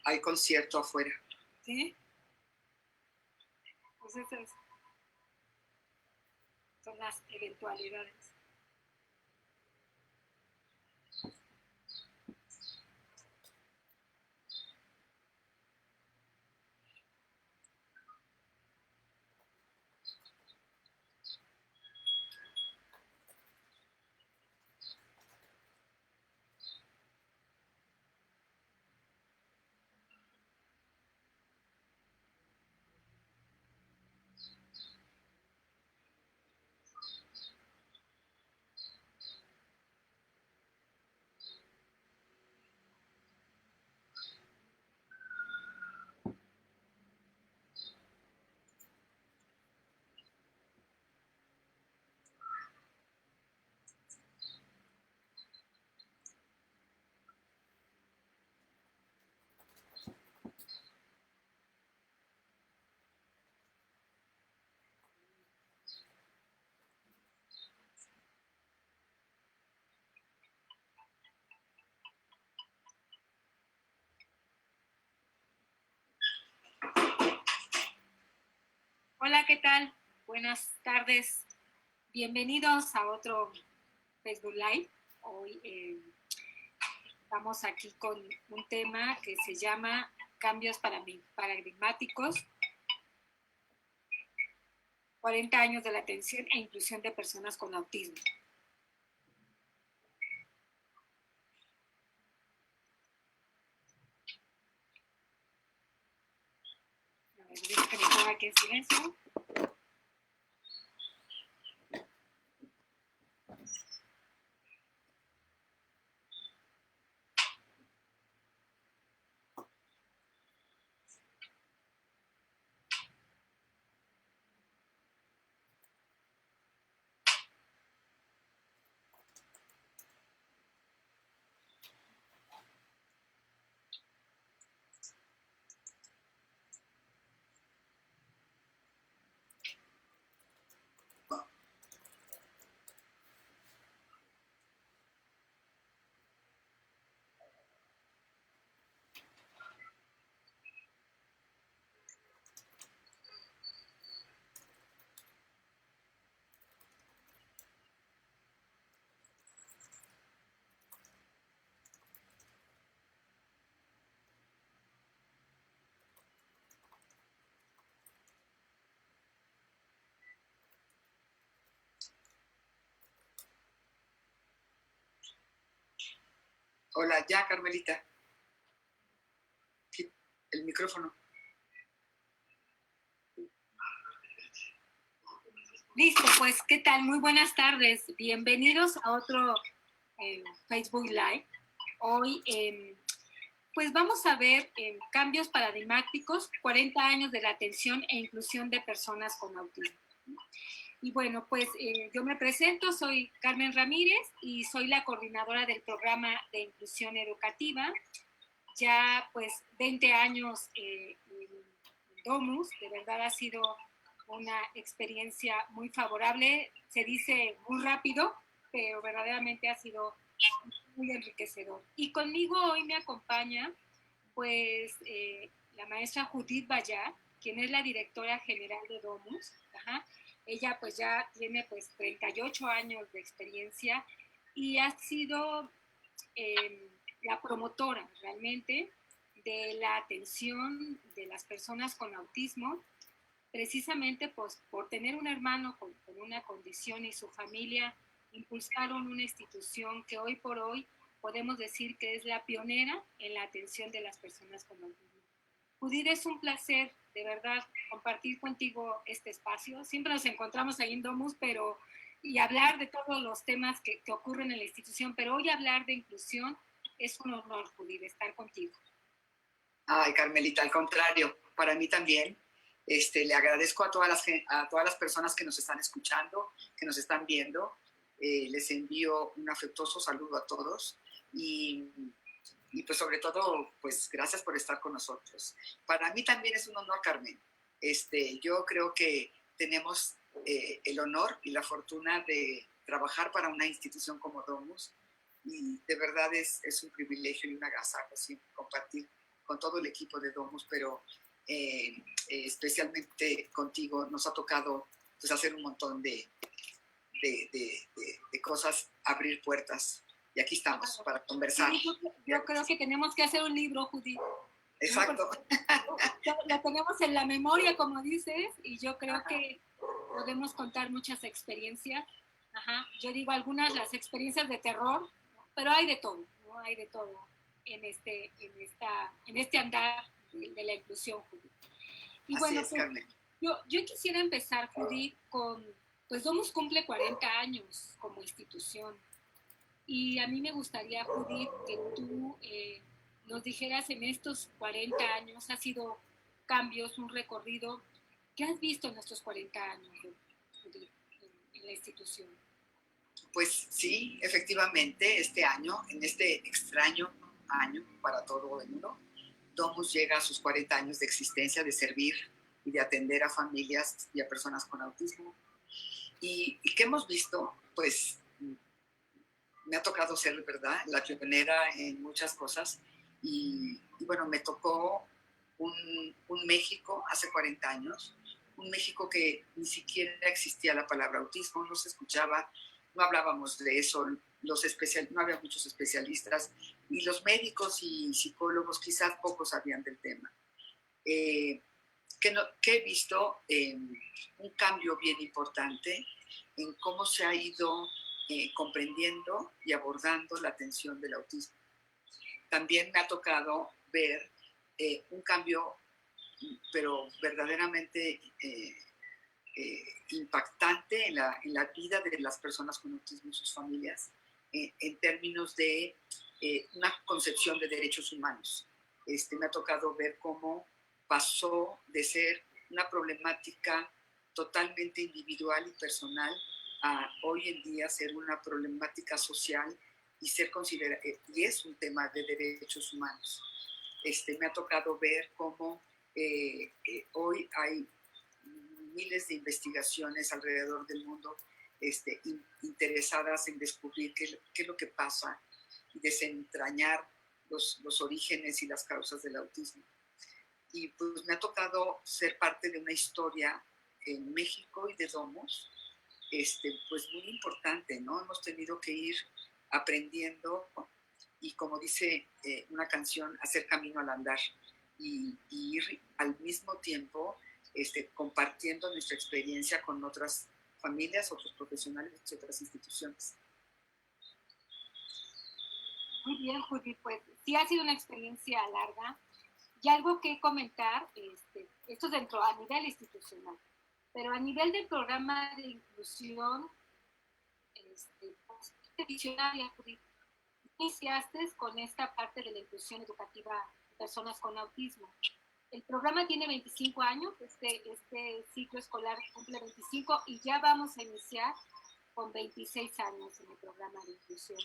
hay concierto afuera. ¿Sí? Pues esas son las eventualidades. Hola, ¿qué tal? Buenas tardes. Bienvenidos a otro Facebook Live. Hoy estamos aquí con un tema que se llama cambios paradigmáticos, 40 años de la atención e inclusión de personas con autismo. A ver, dejo que me ponga aquí en silencio. Hola, ya, Carmelita. El micrófono. Listo, pues, ¿qué tal? Muy buenas tardes. Bienvenidos a otro Facebook Live. Hoy, pues vamos a ver cambios paradigmáticos, 40 años de la atención e inclusión de personas con autismo. Y bueno, pues yo me presento, soy Carmen Ramírez y soy la coordinadora del programa de inclusión educativa. Ya pues 20 años en Domus, de verdad ha sido una experiencia muy favorable, se dice muy rápido, pero verdaderamente ha sido muy enriquecedor. Y conmigo hoy me acompaña pues la maestra Judith Bayar, quien es la directora general de Domus. Ajá. Ella pues ya tiene pues 38 años de experiencia y ha sido la promotora realmente de la atención de las personas con autismo, precisamente pues, por tener un hermano con una condición y su familia impulsaron una institución que hoy por hoy podemos decir que es la pionera en la atención de las personas con autismo. Judith, es un placer, de verdad, compartir contigo este espacio. Siempre nos encontramos ahí en Domus, y hablar de todos los temas que ocurren en la institución, pero hoy hablar de inclusión es un honor, Judith, estar contigo. Ay, Carmelita, al contrario, para mí también. Le agradezco a todas las personas que nos están escuchando, que nos están viendo. Les envío un afectuoso saludo a todos y pues sobre todo, pues gracias por estar con nosotros. Para mí también es un honor, Carmen. Yo creo que tenemos el honor y la fortuna de trabajar para una institución como Domus y de verdad es un privilegio y un agasajo siempre compartir con todo el equipo de Domus, pero especialmente contigo nos ha tocado pues, hacer un montón de cosas, abrir puertas. Y aquí estamos para conversar. Yo creo que tenemos que hacer un libro, Judith. Exacto. Lo tenemos en la memoria, como dices, y yo creo que podemos contar muchas experiencias. Ajá. Yo digo algunas, las experiencias de terror, pero hay de todo, ¿no? Hay de todo en este andar de la inclusión, Judith. Y así bueno, es, Carmen. Yo quisiera empezar, Judith, pues Domus cumple 40 años como institución. Y a mí me gustaría, Judith, que tú nos dijeras en estos 40 años, ha sido cambios, un recorrido. ¿Qué has visto en estos 40 años, Judith, en la institución? Pues sí, efectivamente, este año, en este extraño año para todo el mundo, Domus llega a sus 40 años de existencia, de servir y de atender a familias y a personas con autismo. ¿Y qué hemos visto? Pues me ha tocado ser, ¿verdad?, la pionera en muchas cosas. Y bueno, me tocó un México hace 40 años, un México que ni siquiera existía la palabra autismo, no se escuchaba, no hablábamos de eso, no había muchos especialistas, y los médicos y psicólogos quizás pocos sabían del tema. Que he visto un cambio bien importante en cómo se ha ido comprendiendo y abordando la atención del autismo. También me ha tocado ver un cambio, pero verdaderamente impactante en la vida de las personas con autismo y sus familias, en términos de una concepción de derechos humanos. Me ha tocado ver cómo pasó de ser una problemática totalmente individual y personal a hoy en día ser una problemática social y y es un tema de derechos humanos. Me ha tocado ver cómo hoy hay miles de investigaciones alrededor del mundo interesadas en descubrir qué es lo que pasa y desentrañar los orígenes y las causas del autismo. Y pues me ha tocado ser parte de una historia en México y de Domus, pues muy importante, ¿no? Hemos tenido que ir aprendiendo y, como dice una canción, hacer camino al andar y ir al mismo tiempo compartiendo nuestra experiencia con otras familias, otros profesionales y otras instituciones. Muy bien, Judith, pues sí ha sido una experiencia larga y algo que comentar, esto es dentro a nivel institucional, pero a nivel del programa de inclusión, pues, visionaria, Judith, iniciaste con esta parte de la inclusión educativa de personas con autismo. El programa tiene 25 años, este ciclo escolar cumple 25 y ya vamos a iniciar con 26 años en el programa de inclusión.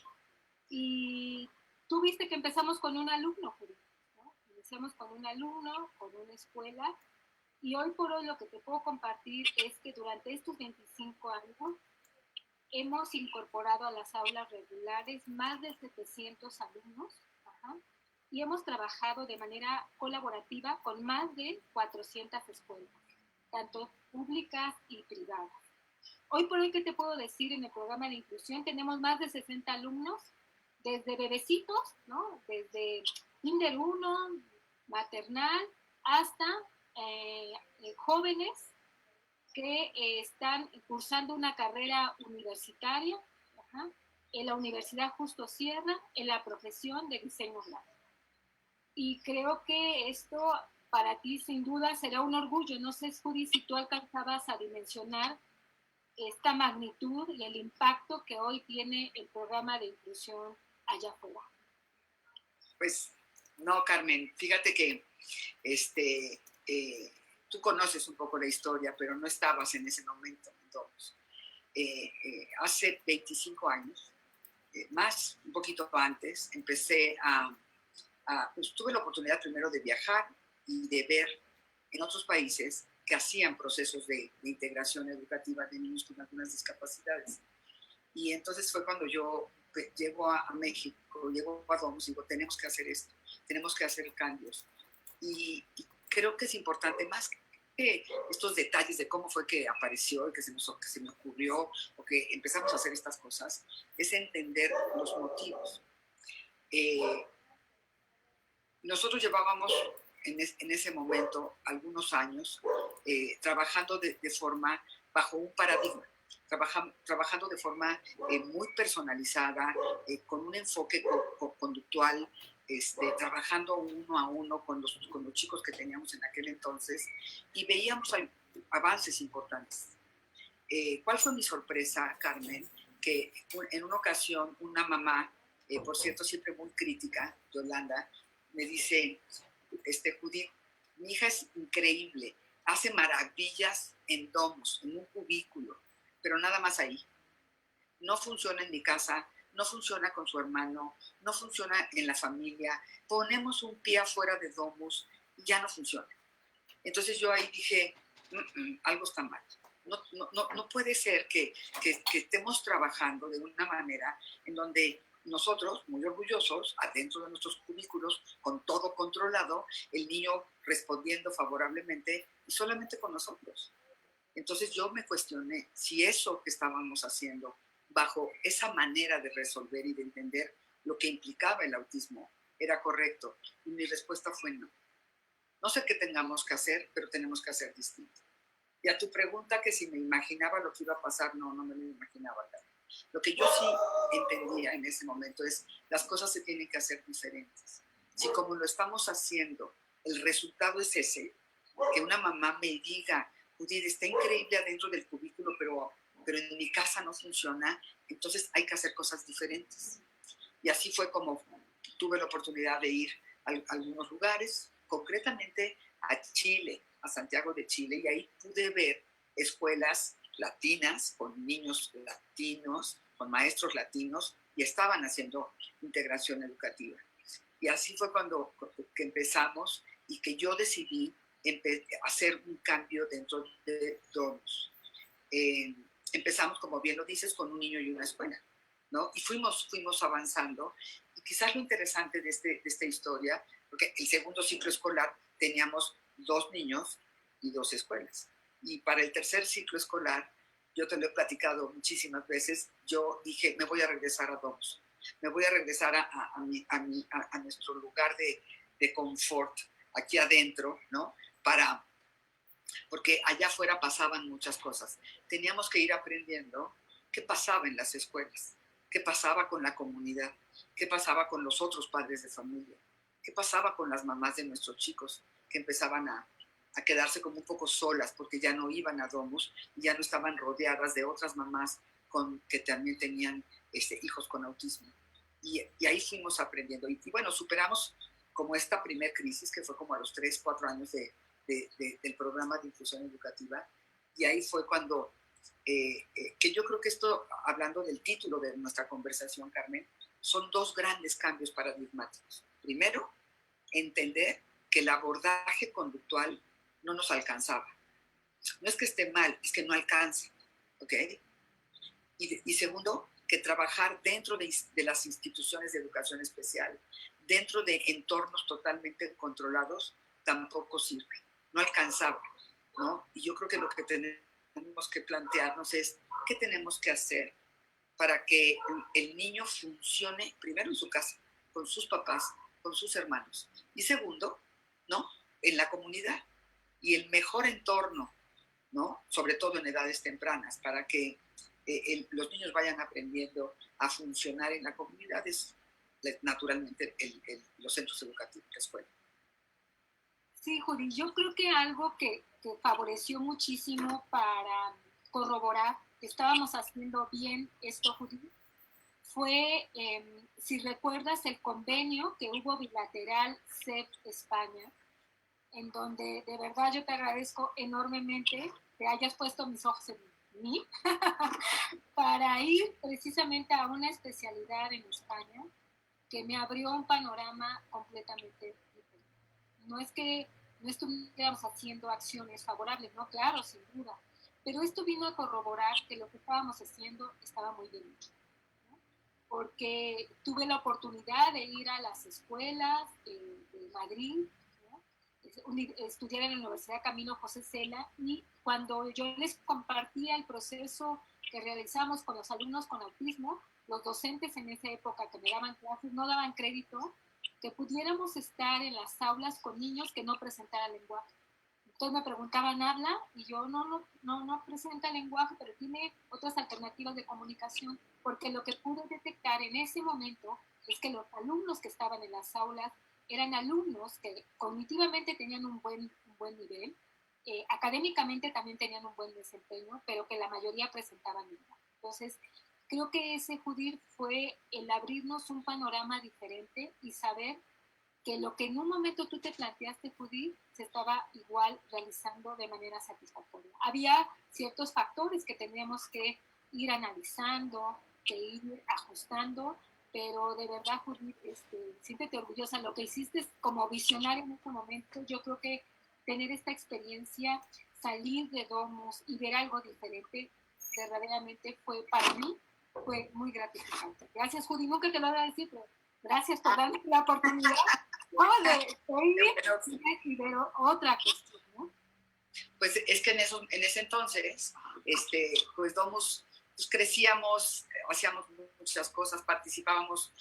Y tú viste que empezamos con un alumno, ¿no? Iniciamos con un alumno, con una escuela, y hoy por hoy lo que te puedo compartir es que durante estos 25 años hemos incorporado a las aulas regulares más de 700 alumnos, y hemos trabajado de manera colaborativa con más de 400 escuelas, tanto públicas y privadas. Hoy por hoy, ¿qué te puedo decir? En el programa de inclusión tenemos más de 60 alumnos, desde bebecitos, ¿no? Desde Kinder 1, maternal, hasta jóvenes que están cursando una carrera universitaria, en la Universidad Justo Sierra, en la profesión de diseño gráfico. Y creo que esto para ti sin duda será un orgullo. No sé, Judy, si tú alcanzabas a dimensionar esta magnitud y el impacto que hoy tiene el programa de inclusión allá afuera. Pues no, Carmen, fíjate que tú conoces un poco la historia, pero no estabas en ese momento. Entonces, hace 25 años, más, un poquito antes, empecé pues tuve la oportunidad primero de viajar y de ver en otros países que hacían procesos de integración educativa de niños con algunas discapacidades. Y entonces fue cuando yo llego a México, llego a Domus y digo, tenemos que hacer esto, tenemos que hacer cambios. Y creo que es importante, más que estos detalles de cómo fue que apareció y que se me ocurrió o que empezamos a hacer estas cosas, es entender los motivos. Nosotros llevábamos en ese momento algunos años trabajando de forma bajo un paradigma, trabajando de forma muy personalizada, con un enfoque conductual, trabajando uno a uno con los chicos que teníamos en aquel entonces, y veíamos avances importantes. ¿Cuál fue mi sorpresa, Carmen? Que en una ocasión una mamá, por cierto siempre muy crítica, Yolanda, me dice, Judith, mi hija es increíble, hace maravillas en Domus, en un cubículo, pero nada más ahí. No funciona en mi casa, no funciona con su hermano, no funciona en la familia, ponemos un pie afuera de Domus y ya no funciona. Entonces yo ahí dije, algo está mal. No puede ser que estemos trabajando de una manera en donde nosotros, muy orgullosos, adentro de nuestros cubículos, con todo controlado, el niño respondiendo favorablemente y solamente con nosotros. Entonces yo me cuestioné si eso que estábamos haciendo bajo esa manera de resolver y de entender lo que implicaba el autismo era correcto. Y mi respuesta fue no. No sé qué tengamos que hacer, pero tenemos que hacer distinto. Y a tu pregunta que si me imaginaba lo que iba a pasar, no me lo imaginaba. Lo que yo sí entendía en ese momento es las cosas se tienen que hacer diferentes. Si como lo estamos haciendo, el resultado es ese, que una mamá me diga, Judith, está increíble adentro del cubículo, pero en mi casa no funciona, entonces hay que hacer cosas diferentes. Y así fue como tuve la oportunidad de ir a algunos lugares, concretamente a Chile, a Santiago de Chile, y ahí pude ver escuelas latinas, con niños latinos, con maestros latinos, y estaban haciendo integración educativa. Y así fue cuando que empezamos y que yo decidí hacer un cambio dentro de Domus. Empezamos, como bien lo dices, con un niño y una escuela, ¿no? Y fuimos avanzando. Y quizás lo interesante de esta historia, porque el segundo ciclo escolar teníamos 2 niños y 2 escuelas. Y para el tercer ciclo escolar, yo te lo he platicado muchísimas veces, yo dije, me voy a regresar a Domus. Me voy a regresar a nuestro lugar de confort, aquí adentro, ¿no? Porque allá afuera pasaban muchas cosas. Teníamos que ir aprendiendo qué pasaba en las escuelas, qué pasaba con la comunidad, qué pasaba con los otros padres de familia, qué pasaba con las mamás de nuestros chicos que empezaban a quedarse como un poco solas porque ya no iban a Domus y ya no estaban rodeadas de otras mamás que también tenían hijos con autismo. Y ahí fuimos aprendiendo. Y bueno, superamos como esta primer crisis que fue como a los 3, 4 años del programa de inclusión educativa. Y ahí fue cuando, que yo creo que esto, hablando del título de nuestra conversación, Carmen, son 2 grandes cambios paradigmáticos. Primero, entender que el abordaje conductual no nos alcanzaba. No es que esté mal, es que no alcanza, ¿ok? Y segundo, que trabajar dentro de las instituciones de educación especial, dentro de entornos totalmente controlados, tampoco sirve. No alcanzaba, ¿no? Y yo creo que lo que tenemos que plantearnos es qué tenemos que hacer para que el niño funcione primero en su casa, con sus papás, con sus hermanos. Y segundo, ¿no? En la comunidad. Y el mejor entorno, ¿no? Sobre todo en edades tempranas, para que los niños vayan aprendiendo a funcionar en la comunidad, es naturalmente los centros educativos, la escuela. Sí, Judy, yo creo que algo que favoreció muchísimo para corroborar que estábamos haciendo bien esto, Judy, fue, si recuerdas, el convenio que hubo bilateral CEP-España, en donde de verdad yo te agradezco enormemente que hayas puesto mis ojos en mí para ir precisamente a una especialidad en España que me abrió un panorama completamente diferente. No es que no estuviéramos haciendo acciones favorables, no, claro, sin duda, pero esto vino a corroborar que lo que estábamos haciendo estaba muy bien hecho, ¿no? porque tuve la oportunidad de ir a las escuelas de Madrid, ¿no? Estudiar en la Universidad Camilo José Cela, y cuando yo les compartía el proceso que realizamos con los alumnos con autismo, los docentes en esa época que me daban clases no daban crédito que pudiéramos estar en las aulas con niños que no presentaran lenguaje. Entonces me preguntaban, ¿habla? Y yo no presenta lenguaje, pero tiene otras alternativas de comunicación, porque lo que pude detectar en ese momento es que los alumnos que estaban en las aulas eran alumnos que cognitivamente tenían un buen nivel, académicamente también tenían un buen desempeño, pero que la mayoría presentaban lenguaje. Entonces, creo que ese Judith fue el abrirnos un panorama diferente y saber que lo que en un momento tú te planteaste, Judith, se estaba igual realizando de manera satisfactoria. Había ciertos factores que teníamos que ir analizando, que ir ajustando, pero de verdad, Judith, siéntete orgullosa. Lo que hiciste como visionaria en este momento, yo creo que tener esta experiencia, salir de Domus y ver algo diferente, verdaderamente fue para mí, fue muy gratificante. Gracias, Judith, nunca te lo voy a decir, pero gracias por darme la oportunidad. No, de oír y ver otra cuestión, ¿no? Pues es que en ese entonces, pues Domus, pues crecíamos, hacíamos muchas cosas, participábamos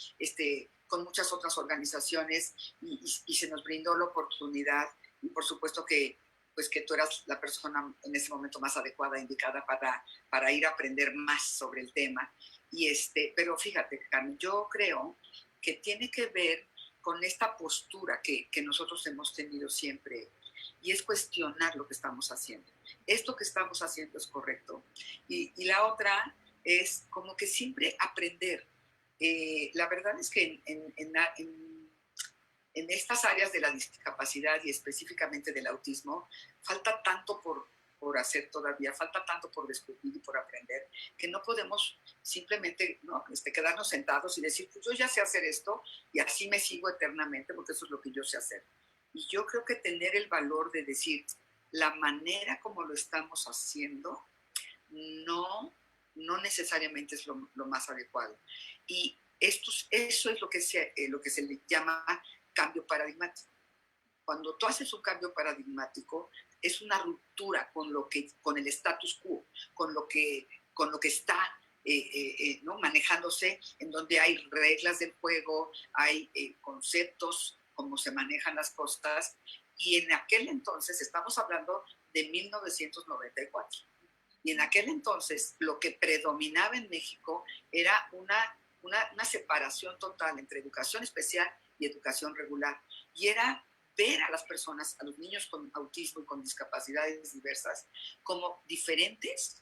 con muchas otras organizaciones y se nos brindó la oportunidad, y por supuesto que pues que tú eras la persona en ese momento más adecuada, indicada para ir a aprender más sobre el tema. Pero fíjate, Carmen, yo creo que tiene que ver con esta postura que nosotros hemos tenido siempre, y es cuestionar lo que estamos haciendo. Esto que estamos haciendo es correcto. Y la otra es como que siempre aprender. La verdad es que en estas áreas de la discapacidad y específicamente del autismo, falta tanto por hacer todavía, falta tanto por descubrir y por aprender, que no podemos simplemente, ¿no? Quedarnos sentados y decir, pues yo ya sé hacer esto y así me sigo eternamente porque eso es lo que yo sé hacer. Y yo creo que tener el valor de decir, la manera como lo estamos haciendo no necesariamente es lo más adecuado. Y eso es lo que se le llama cambio paradigmático. Cuando tú haces un cambio paradigmático, es una ruptura con el status quo, con lo que está ¿no? manejándose, en donde hay reglas del juego, hay conceptos, cómo se manejan las cosas. Y en aquel entonces, estamos hablando de 1994, y en aquel entonces lo que predominaba en México era una separación total entre educación especial y educación regular. Y era ver a las personas, a los niños con autismo y con discapacidades diversas, como diferentes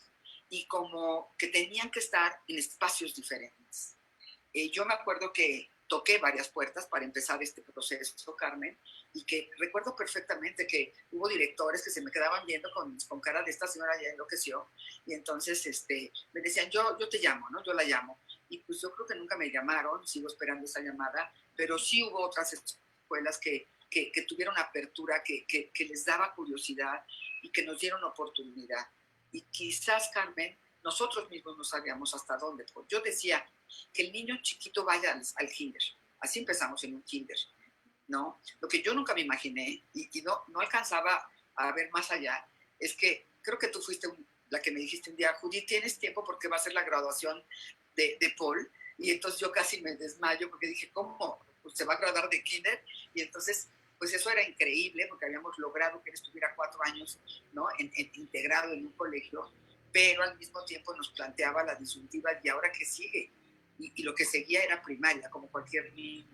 y como que tenían que estar en espacios diferentes. Yo me acuerdo que toqué varias puertas para empezar este proceso, Carmen, y que recuerdo perfectamente que hubo directores que se me quedaban viendo con cara de esta señora ya enloqueció, y entonces me decían, yo te llamo, ¿no? Yo la llamo. Y pues yo creo que nunca me llamaron, sigo esperando esa llamada, pero sí hubo otras escuelas que tuvieron apertura, que les daba curiosidad y que nos dieron oportunidad. Y quizás, Carmen, nosotros mismos no sabíamos hasta dónde. Yo decía que el niño chiquito vaya al kinder. Así empezamos en un kinder, ¿no? Lo que yo nunca me imaginé y no alcanzaba a ver más allá es que creo que tú fuiste la que me dijiste un día, Judith, ¿tienes tiempo porque va a ser la graduación de Paul? Y entonces yo casi me desmayo porque dije, ¿cómo? Pues se va a graduar de kinder. Y entonces, pues eso era increíble porque habíamos logrado que él estuviera 4 años, ¿no? integrado en un colegio, pero al mismo tiempo nos planteaba la disyuntiva, ¿y ahora qué sigue? Y lo que seguía era primaria, como cualquier niño,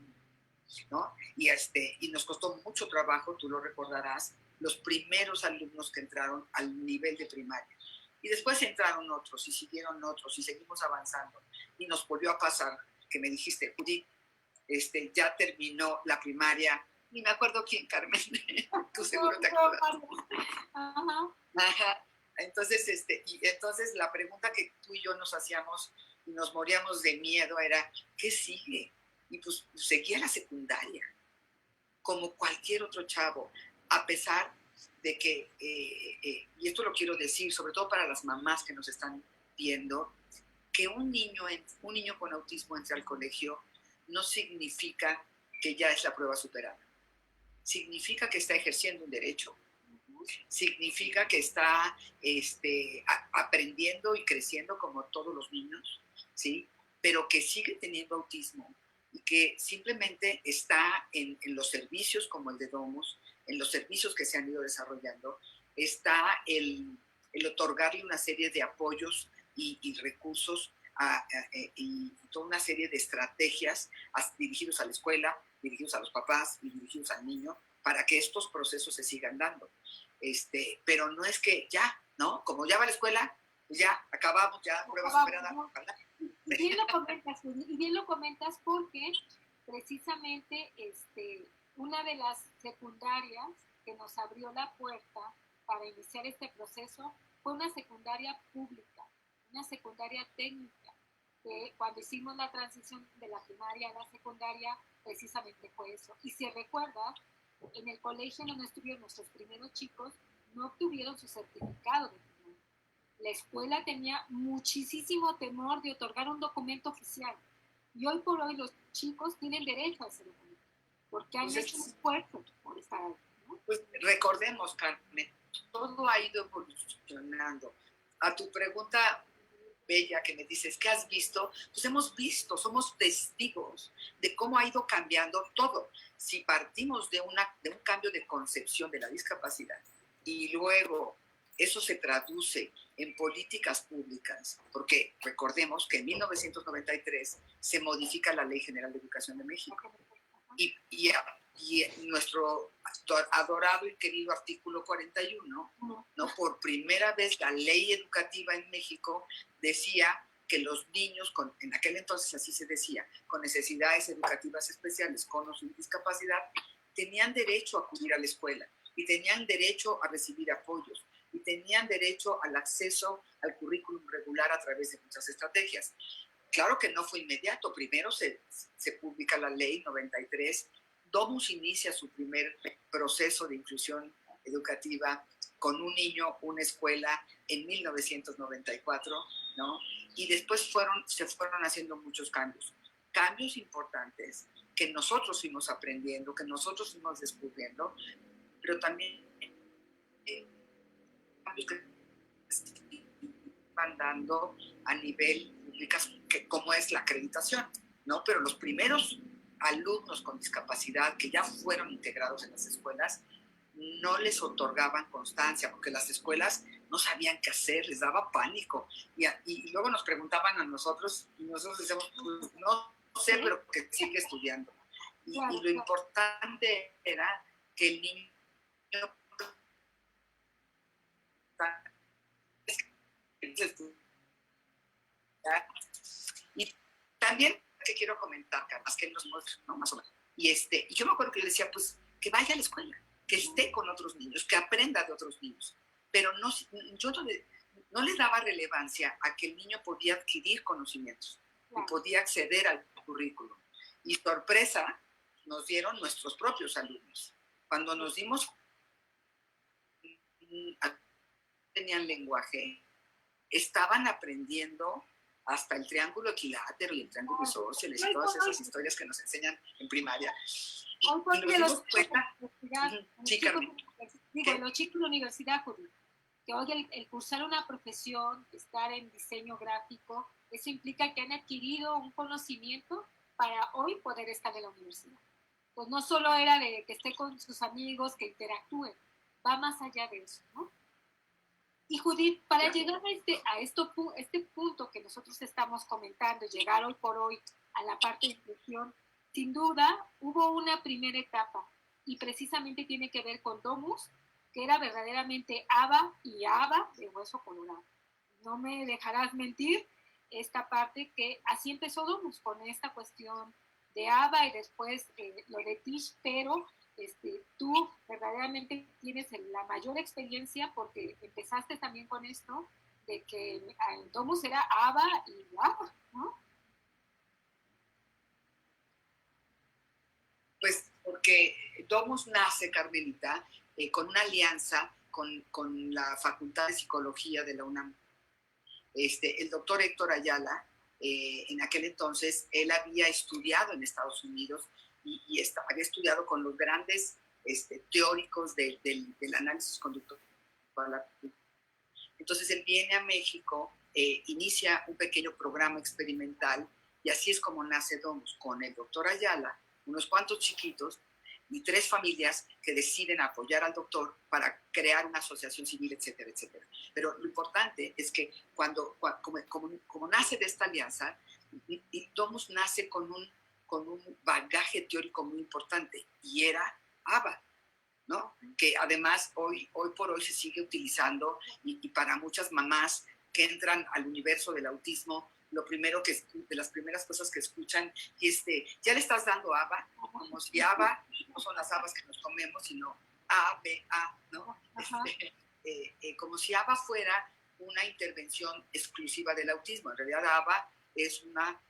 ¿no? Y nos costó mucho trabajo, tú lo recordarás, los primeros alumnos que entraron al nivel de primaria. Y después entraron otros y siguieron otros y seguimos avanzando. Y nos volvió a pasar que me dijiste, Judith, ya terminó la primaria. Ni me acuerdo quién, Carmen. Tú seguro te acuerdas. Ajá. Entonces, y entonces la pregunta que tú y yo nos hacíamos y nos moríamos de miedo era, ¿qué sigue? Y pues seguía la secundaria, como cualquier otro chavo, a pesar de que, y esto lo quiero decir, sobre todo para las mamás que nos están viendo, que un niño con autismo entre al colegio no significa que ya es la prueba superada. Significa que está ejerciendo un derecho. Significa que está aprendiendo y creciendo como todos los niños, ¿sí? Pero que sigue teniendo autismo y que simplemente está en los servicios como el de Domus, en los servicios que se han ido desarrollando, está el otorgarle una serie de apoyos y recursos y toda una serie de estrategias dirigidos a la escuela, dirigidos a los papás y dirigidos al niño para que estos procesos se sigan dando. Pero no es que ya, ¿no? Como ya va a la escuela, pues ya acabamos, ya prueba superada. Y bien lo comentas porque precisamente una de las secundarias que nos abrió la puerta para iniciar este proceso fue una secundaria pública, una secundaria técnica, que cuando hicimos la transición de la primaria a la secundaria, precisamente fue eso. Y si recuerdas, en el colegio donde estuvieron nuestros primeros chicos, no obtuvieron su certificado de primaria. La escuela tenía muchísimo temor de otorgar un documento oficial. Y hoy por hoy los chicos tienen derecho a ese documento, porque han hecho un esfuerzo por estar ahí, ¿no? Pues recordemos, Carmen, todo ha ido evolucionando. A tu pregunta bella que me dices, ¿qué has visto? Pues hemos visto, somos testigos de cómo ha ido cambiando todo. Si partimos de un cambio de concepción de la discapacidad y luego eso se traduce en políticas públicas, porque recordemos que en 1993 se modifica la Ley General de Educación de México y nuestro adorado y querido artículo 41, ¿no? Por primera vez la ley educativa en México decía que los niños, en aquel entonces así se decía, con necesidades educativas especiales, con o sin discapacidad, tenían derecho a acudir a la escuela y tenían derecho a recibir apoyos y tenían derecho al acceso al currículum regular a través de muchas estrategias. Claro que no fue inmediato, primero se publica la ley 93, Domus inicia su primer proceso de inclusión educativa con un niño, una escuela en 1994, ¿no? Y después se fueron haciendo muchos cambios importantes que nosotros fuimos aprendiendo, que nosotros fuimos descubriendo, pero también cambios que se van dando a nivel público, como es la acreditación, ¿no? Pero los primeros alumnos con discapacidad que ya fueron integrados en las escuelas no les constancia, porque las escuelas no sabían qué hacer, les daba pánico. Y luego nos preguntaban a nosotros, y nosotros decíamos, pues, no sé, pero que sigue estudiando. Y lo importante era que el niño y también que quiero comentar, Carlos, que él nos muestra, ¿no? Más o menos. Y yo me acuerdo que yo decía, pues, que vaya a la escuela, que esté con otros niños, que aprenda de otros niños. Pero yo no le daba relevancia a que el niño podía adquirir conocimientos y podía acceder al currículum. Y sorpresa nos dieron nuestros propios alumnos. Cuando nos dimos, tenían lenguaje, estaban aprendiendo hasta el triángulo equilátero y el triángulo isósceles y todas esas historias que nos enseñan en primaria. Los chicos de la universidad, que hoy el cursar una profesión, estar en diseño gráfico, eso implica que han adquirido un conocimiento para hoy poder estar en la universidad. Pues no solo era de que esté con sus amigos, que interactúen, va más allá de eso, ¿no? Y Judith, para llegar a este punto que nosotros estamos comentando, llegar hoy por hoy a la parte de inclusión, sin duda hubo una primera etapa y precisamente tiene que ver con Domus, que era verdaderamente ABA y ABA de hueso colorado. No me dejarás mentir esta parte que así empezó Domus, con esta cuestión de ABA y después lo de Tish, pero tú verdaderamente tienes la mayor experiencia porque empezaste también con esto de que en Domus era ABA y ABA, ¿no? Pues porque Domus nace, Carmelita, con una alianza con la Facultad de Psicología de la UNAM. El doctor Héctor Ayala, en aquel entonces, él había estudiado en Estados Unidos y había estudiado con los grandes teóricos del análisis conductual. Entonces él viene a México, inicia un pequeño programa experimental y así es como nace Domus, con el doctor Ayala, unos cuantos chiquitos y 3 familias que deciden apoyar al doctor para crear una asociación civil, etcétera, etcétera. Pero lo importante es que como nace de esta alianza, y Domus nace con un bagaje teórico muy importante y era ABA, ¿no? Que además hoy por hoy se sigue utilizando y para muchas mamás que entran al universo del autismo, de las primeras cosas que escuchan es ya le estás dando ABA, como si ABA no son las habas que nos comemos, sino A, B, A, ¿no? Como si ABA fuera una intervención exclusiva del autismo. En realidad ABA es una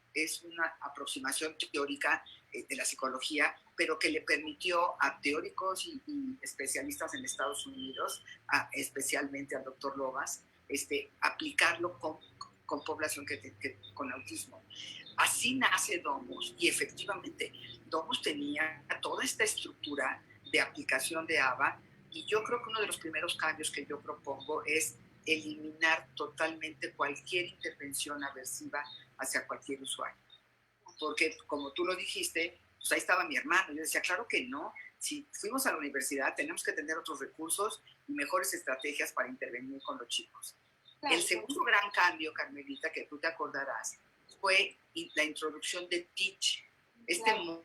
aproximación teórica de la psicología, pero que le permitió a teóricos y especialistas en Estados Unidos, especialmente al doctor Lomas, aplicarlo con población con autismo. Así nace Domus y efectivamente Domus tenía toda esta estructura de aplicación de ABA y yo creo que uno de los primeros cambios que yo propongo es eliminar totalmente cualquier intervención aversiva hacia cualquier usuario. Porque como tú lo dijiste, pues ahí estaba mi hermano. Yo decía, claro que no. Si fuimos a la universidad, tenemos que tener otros recursos y mejores estrategias para intervenir con los chicos. Claro. El segundo gran cambio, Carmelita, que tú te acordarás, fue la introducción de Teach,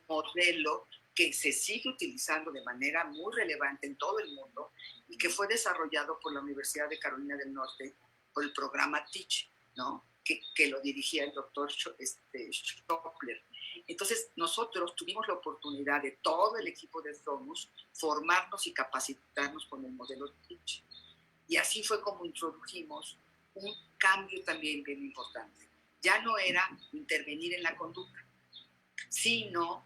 modelo que se sigue utilizando de manera muy relevante en todo el mundo y que fue desarrollado por la Universidad de Carolina del Norte por el programa Teach, ¿no? Que lo dirigía el doctor Schockler. Entonces, nosotros tuvimos la oportunidad de todo el equipo de Domus formarnos y capacitarnos con el modelo Teach. Y así fue como introdujimos un cambio también bien importante. Ya no era intervenir en la conducta, sino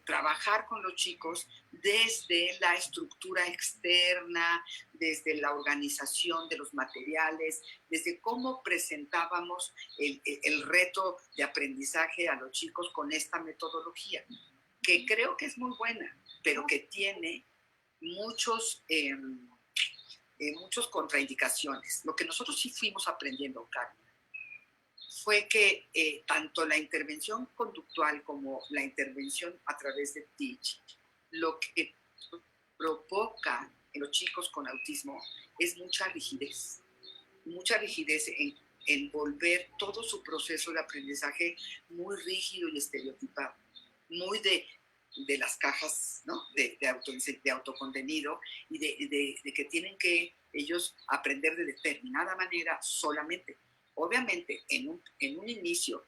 trabajar con los chicos desde la estructura externa, desde la organización de los materiales, desde cómo presentábamos el reto de aprendizaje a los chicos con esta metodología, que creo que es muy buena, pero que tiene muchas contraindicaciones. Lo que nosotros sí fuimos aprendiendo, Carmen, fue que tanto la intervención conductual como la intervención a través de Teach, lo que provoca en los chicos con autismo es mucha rigidez en volver todo su proceso de aprendizaje muy rígido y estereotipado, muy de las cajas, ¿no? de autocontenido y de que tienen que ellos aprender de determinada manera solamente. Obviamente, en un inicio,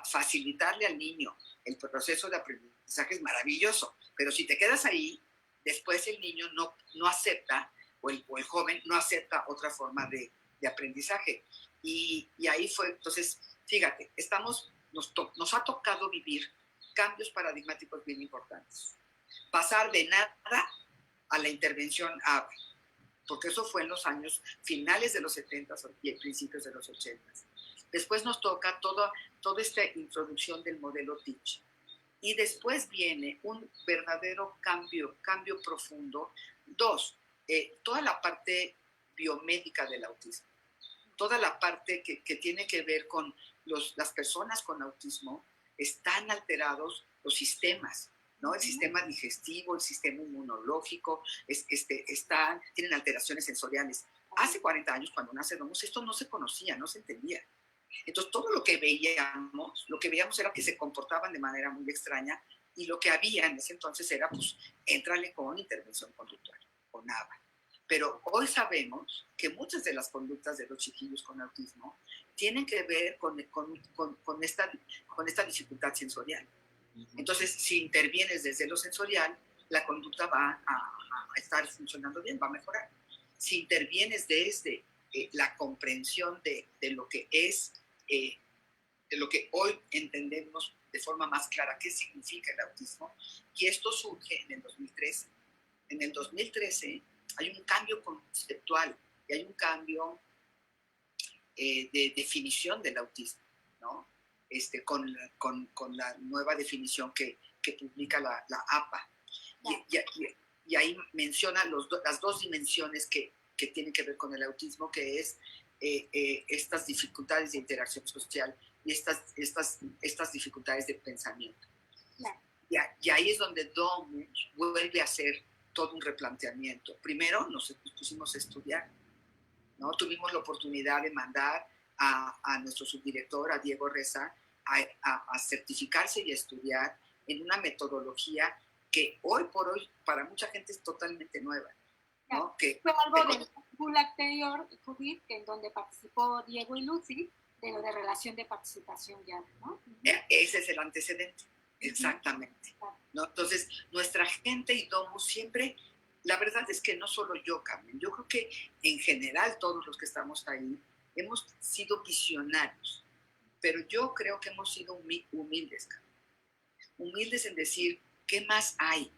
facilitarle al niño el proceso de aprendizaje es maravilloso, pero si te quedas ahí, después el niño no acepta, o el joven no acepta otra forma de aprendizaje. Y ahí fue, entonces, fíjate, nos ha tocado vivir cambios paradigmáticos bien importantes. Pasar de nada a la intervención ABA, porque eso fue en los años finales de los 70 y principios de los 80. Después nos toca toda esta introducción del modelo Teach. Y después viene un verdadero cambio profundo. 2, toda la parte biomédica del autismo, toda la parte que tiene que ver con las personas con autismo, están alterados los sistemas, ¿no? El sistema digestivo, el sistema inmunológico, tienen alteraciones sensoriales. Hace 40 años, cuando nace Domus, esto no se conocía, no se entendía. Entonces, todo lo que veíamos era que se comportaban de manera muy extraña y lo que había en ese entonces era, pues, éntrale con intervención conductual, con ABA. Pero hoy sabemos que muchas de las conductas de los chiquillos con autismo tienen que ver con esta dificultad sensorial. Entonces, si intervienes desde lo sensorial, la conducta va a estar funcionando bien, va a mejorar. Si intervienes desde la comprensión de lo que es, de lo que hoy entendemos de forma más clara qué significa el autismo, y esto surge en el 2013. En el 2013 hay un cambio conceptual y hay un cambio de definición del autismo, ¿no? Con la nueva definición que publica la APA. Y ahí menciona las dos dimensiones que tienen que ver con el autismo, que es estas dificultades de interacción social y estas dificultades de pensamiento. Y ahí es donde Domus vuelve a hacer todo un replanteamiento. Primero nos pusimos a estudiar, ¿no? Tuvimos la oportunidad de mandar a nuestro subdirector, a Diego Reza, a certificarse y a estudiar en una metodología que hoy por hoy para mucha gente es totalmente nueva, ¿no? Fue algo del pool anterior, en donde participó Diego y Lucy, de lo de relación de participación ya, ¿no? Ese es el antecedente, exactamente, ¿no? Entonces, nuestra gente y Domus siempre, la verdad es que no solo yo, Carmen, yo creo que en general todos los que estamos ahí hemos sido visionarios, pero yo creo que hemos sido humildes, Carmen. Humildes en decir, ¿qué más hay?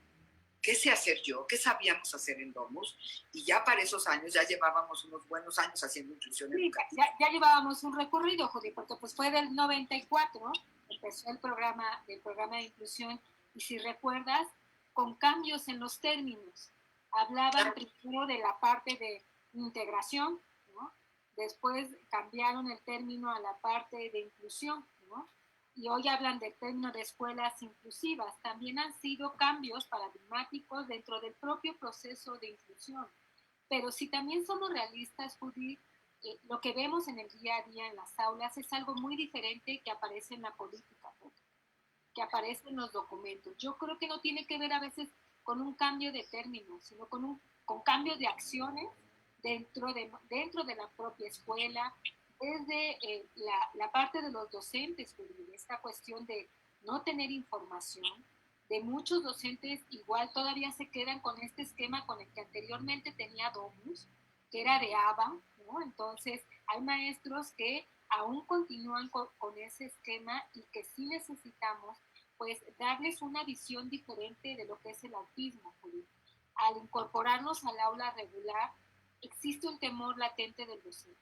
¿Qué sé hacer yo? ¿Qué sabíamos hacer en Domus? Y ya para esos años, ya llevábamos unos buenos años haciendo inclusión educativa. Ya llevábamos un recorrido, Judy, porque pues fue del 94, empezó el programa de inclusión, y si recuerdas, con cambios en los términos. Hablaban primero de la parte de integración, ¿no? Después cambiaron el término a la parte de inclusión, ¿no? Y hoy hablan del término de escuelas inclusivas. También han sido cambios paradigmáticos dentro del propio proceso de inclusión. Pero si también somos realistas, Judy, lo que vemos en el día a día en las aulas es algo muy diferente que aparece en la política, que aparece en los documentos. Yo creo que no tiene que ver a veces con un cambio de términos, sino con cambio de acciones dentro de la propia escuela, desde la parte de los docentes, esta cuestión de no tener información, de muchos docentes igual todavía se quedan con este esquema con el que anteriormente tenía Domus, que era de ABA, ¿no? Entonces hay maestros que aún continúan con ese esquema y que sí necesitamos pues darles una visión diferente de lo que es el autismo, Judy. Al incorporarnos al aula regular, existe un temor latente del docente.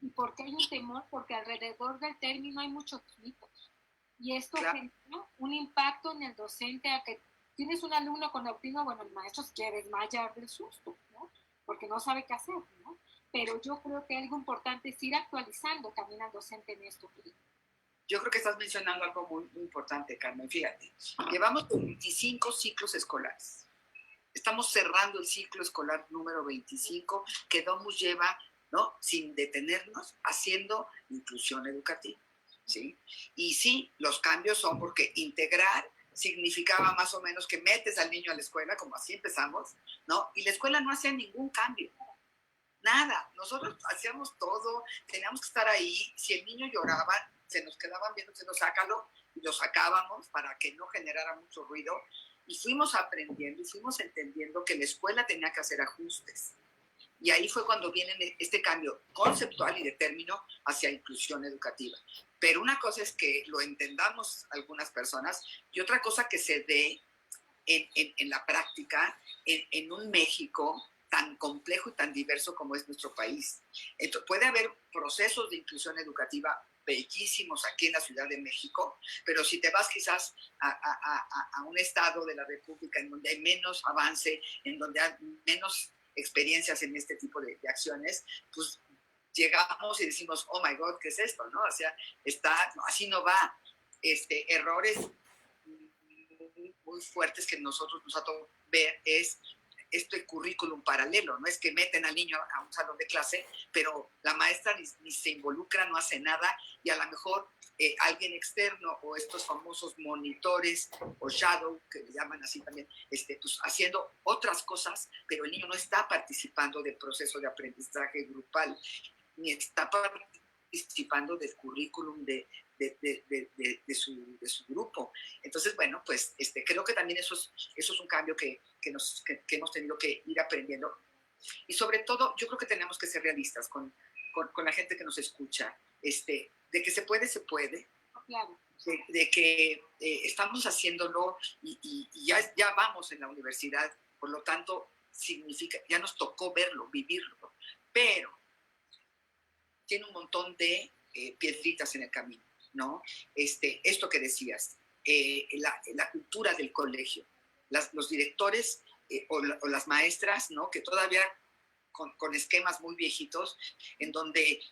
¿Y por qué hay un temor? Porque alrededor del término hay muchos mitos. Y esto genera un impacto en el docente a que tienes un alumno con autismo, bueno, el maestro se quiere desmayar del susto, ¿no? Porque no sabe qué hacer, ¿no? Pero yo creo que algo importante es ir actualizando también al docente en esto. Yo creo que estás mencionando algo muy, muy importante, Carmen. Fíjate, llevamos 25 ciclos escolares. Estamos cerrando el ciclo escolar número 25 que Domus lleva, ¿no? Sin detenernos, haciendo inclusión educativa, ¿sí? Y sí, los cambios son porque integrar significaba más o menos que metes al niño a la escuela, como así empezamos, ¿no? Y la escuela no hacía ningún cambio. Nada, nosotros hacíamos todo, teníamos que estar ahí. Si el niño lloraba, se nos quedaban viendo, se nos sácalo, y lo sacábamos para que no generara mucho ruido. Y fuimos aprendiendo y fuimos entendiendo que la escuela tenía que hacer ajustes. Y ahí fue cuando viene este cambio conceptual y de término hacia inclusión educativa. Pero una cosa es que lo entendamos algunas personas y otra cosa que se dé en la práctica en un México tan complejo y tan diverso como es nuestro país. Entonces, puede haber procesos de inclusión educativa bellísimos aquí en la Ciudad de México, pero si te vas quizás a un estado de la República en donde hay menos avance, en donde hay menos experiencias en este tipo de acciones, pues llegamos y decimos, oh my God, ¿qué es esto? ¿No? O sea, así no va. Errores muy fuertes que nosotros nos ha tocado ver es este currículum paralelo, no es que meten al niño a un salón de clase, pero la maestra ni se involucra, no hace nada, y a lo mejor alguien externo o estos famosos monitores o shadow, que le llaman así también, pues haciendo otras cosas, pero el niño no está participando del proceso de aprendizaje grupal, ni está participando del currículum de su grupo. Entonces, bueno, pues creo que también eso es un cambio que hemos tenido que ir aprendiendo. Y sobre todo, yo creo que tenemos que ser realistas con la gente que nos escucha, de que se puede, claro. de que estamos haciéndolo y ya vamos en la universidad, por lo tanto, significa, ya nos tocó verlo, vivirlo, pero tiene un montón de piedritas en el camino, ¿no? Esto que decías, la cultura del colegio, los directores o las maestras, ¿no? Que todavía con esquemas muy viejitos, en donde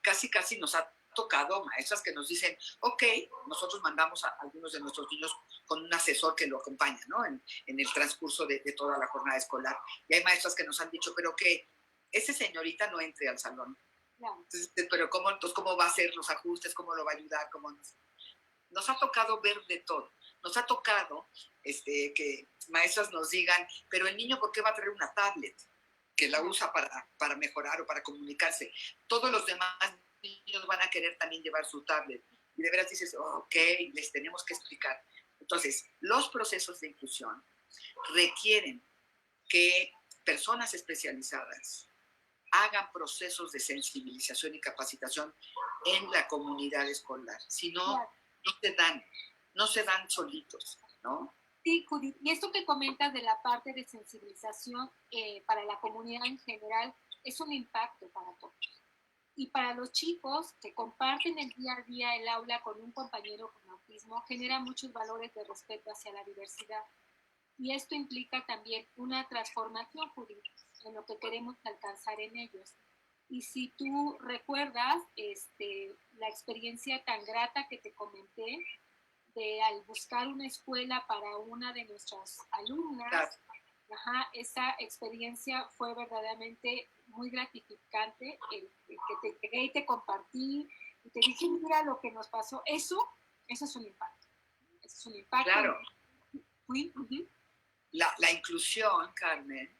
casi nos ha tocado maestras que nos dicen, ok, nosotros mandamos a algunos de nuestros niños con un asesor que lo acompaña, ¿no? En el transcurso de toda la jornada escolar. Y hay maestras que nos han dicho, pero que ese señorita no entre al salón. No. Entonces, pero ¿cómo va a hacer los ajustes? ¿Cómo lo va a ayudar? Nos ha tocado ver de todo. Nos ha tocado que maestras nos digan, pero el niño, ¿por qué va a traer una tablet? Que la usa para mejorar o para comunicarse. Todos los demás niños van a querer también llevar su tablet. Y de veras dices, ok, les tenemos que explicar. Entonces, los procesos de inclusión requieren que personas especializadas hagan procesos de sensibilización y capacitación en la comunidad escolar. Si no, no se dan solitos, ¿no? Sí, Judith, y esto que comentas de la parte de sensibilización para la comunidad en general es un impacto para todos. Y para los chicos que comparten el día a día el aula con un compañero con autismo, genera muchos valores de respeto hacia la diversidad. Y esto implica también una transformación, Judith, en lo que queremos alcanzar en ellos. Y si tú recuerdas la experiencia tan grata que te comenté, al buscar una escuela para una de nuestras alumnas, esa experiencia fue verdaderamente muy gratificante, el que te llegué y te compartí, y te dije, mira lo que nos pasó, eso es un impacto. Eso es un impacto. Claro. La inclusión, Carmen,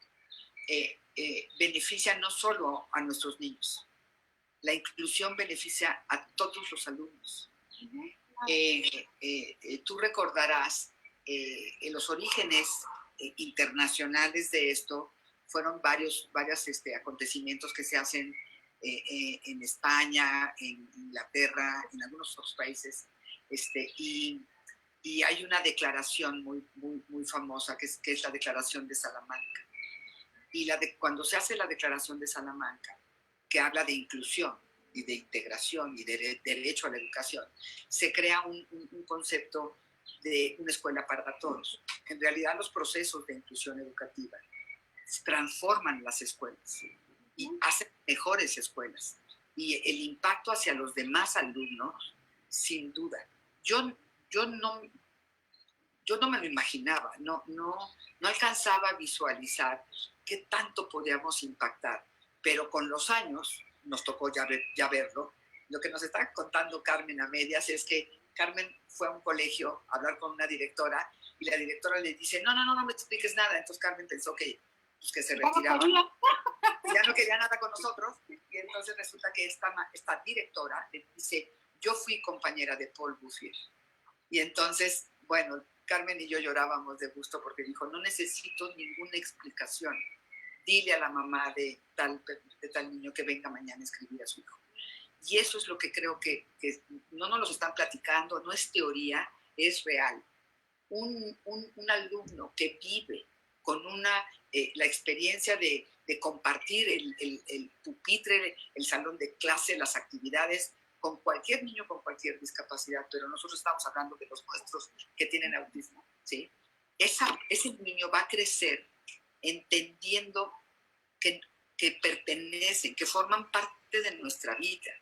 beneficia no solo a nuestros niños, la inclusión beneficia a todos los alumnos. Tú recordarás los orígenes internacionales de esto fueron varios acontecimientos que se hacen en España, en Inglaterra, en algunos otros países, y hay una declaración muy famosa que es la Declaración de Salamanca. Y cuando se hace la Declaración de Salamanca, que habla de inclusión y de integración y de derecho a la educación, se crea un concepto de una escuela para todos. En realidad, los procesos de inclusión educativa transforman las escuelas y hacen mejores escuelas. Y el impacto hacia los demás alumnos, sin duda. Yo no me lo imaginaba, no alcanzaba a visualizar qué tanto podíamos impactar, pero con los años nos tocó ya verlo. Lo que nos está contando Carmen a medias es que Carmen fue a un colegio a hablar con una directora y la directora le dice, no me expliques nada. Entonces Carmen pensó que se retiraba. Ya no quería nada con nosotros y entonces resulta que esta directora le dice, yo fui compañera de Paul Bouffier. Y entonces, bueno, Carmen y yo llorábamos de gusto porque dijo, no necesito ninguna explicación. Dile a la mamá de tal niño que venga mañana a escribir a su hijo. Y eso es lo que creo que no nos lo están platicando, no es teoría, es real. Un alumno que vive con la experiencia de compartir el pupitre, el salón de clase, las actividades, con cualquier niño con cualquier discapacidad, pero nosotros estamos hablando de los nuestros que tienen autismo, ¿sí? Ese niño va a crecer entendiendo que pertenecen, que forman parte de nuestra vida,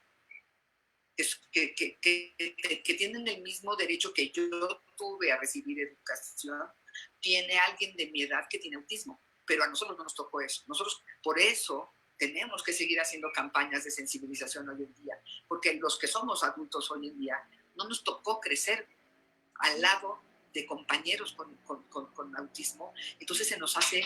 que tienen el mismo derecho que yo tuve a recibir educación, tiene alguien de mi edad que tiene autismo, pero a nosotros no nos tocó eso. Nosotros, por eso, tenemos que seguir haciendo campañas de sensibilización hoy en día, porque los que somos adultos hoy en día no nos tocó crecer al lado de compañeros con autismo, entonces se nos hace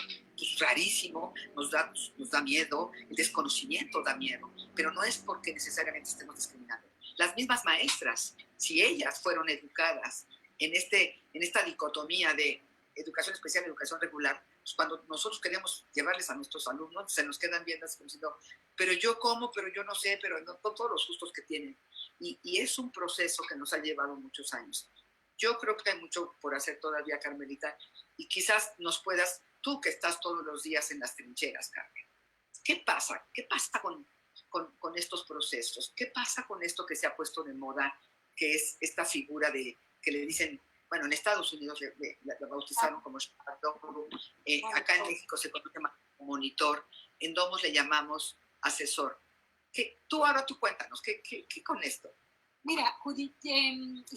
rarísimo, nos da miedo, el desconocimiento da miedo, pero no es porque necesariamente estemos discriminando. Las mismas maestras, si ellas fueron educadas en esta dicotomía de educación especial y educación regular, pues cuando nosotros queremos llevarles a nuestros alumnos, se nos quedan viendo así como diciendo, pero yo cómo, pero yo no sé, pero no, todos los gustos que tienen. Y es un proceso que nos ha llevado muchos años. Yo creo que hay mucho por hacer todavía, Carmelita, y quizás nos puedas, tú que estás todos los días en las trincheras, Carmen, ¿qué pasa? ¿Qué pasa con estos procesos? ¿Qué pasa con esto que se ha puesto de moda, que es esta figura de que le dicen, bueno, en Estados Unidos la bautizaron como Shadow, acá en México se conoce como monitor, en Domus le llamamos asesor? Tú cuéntanos, ¿qué con esto? Mira, Judith,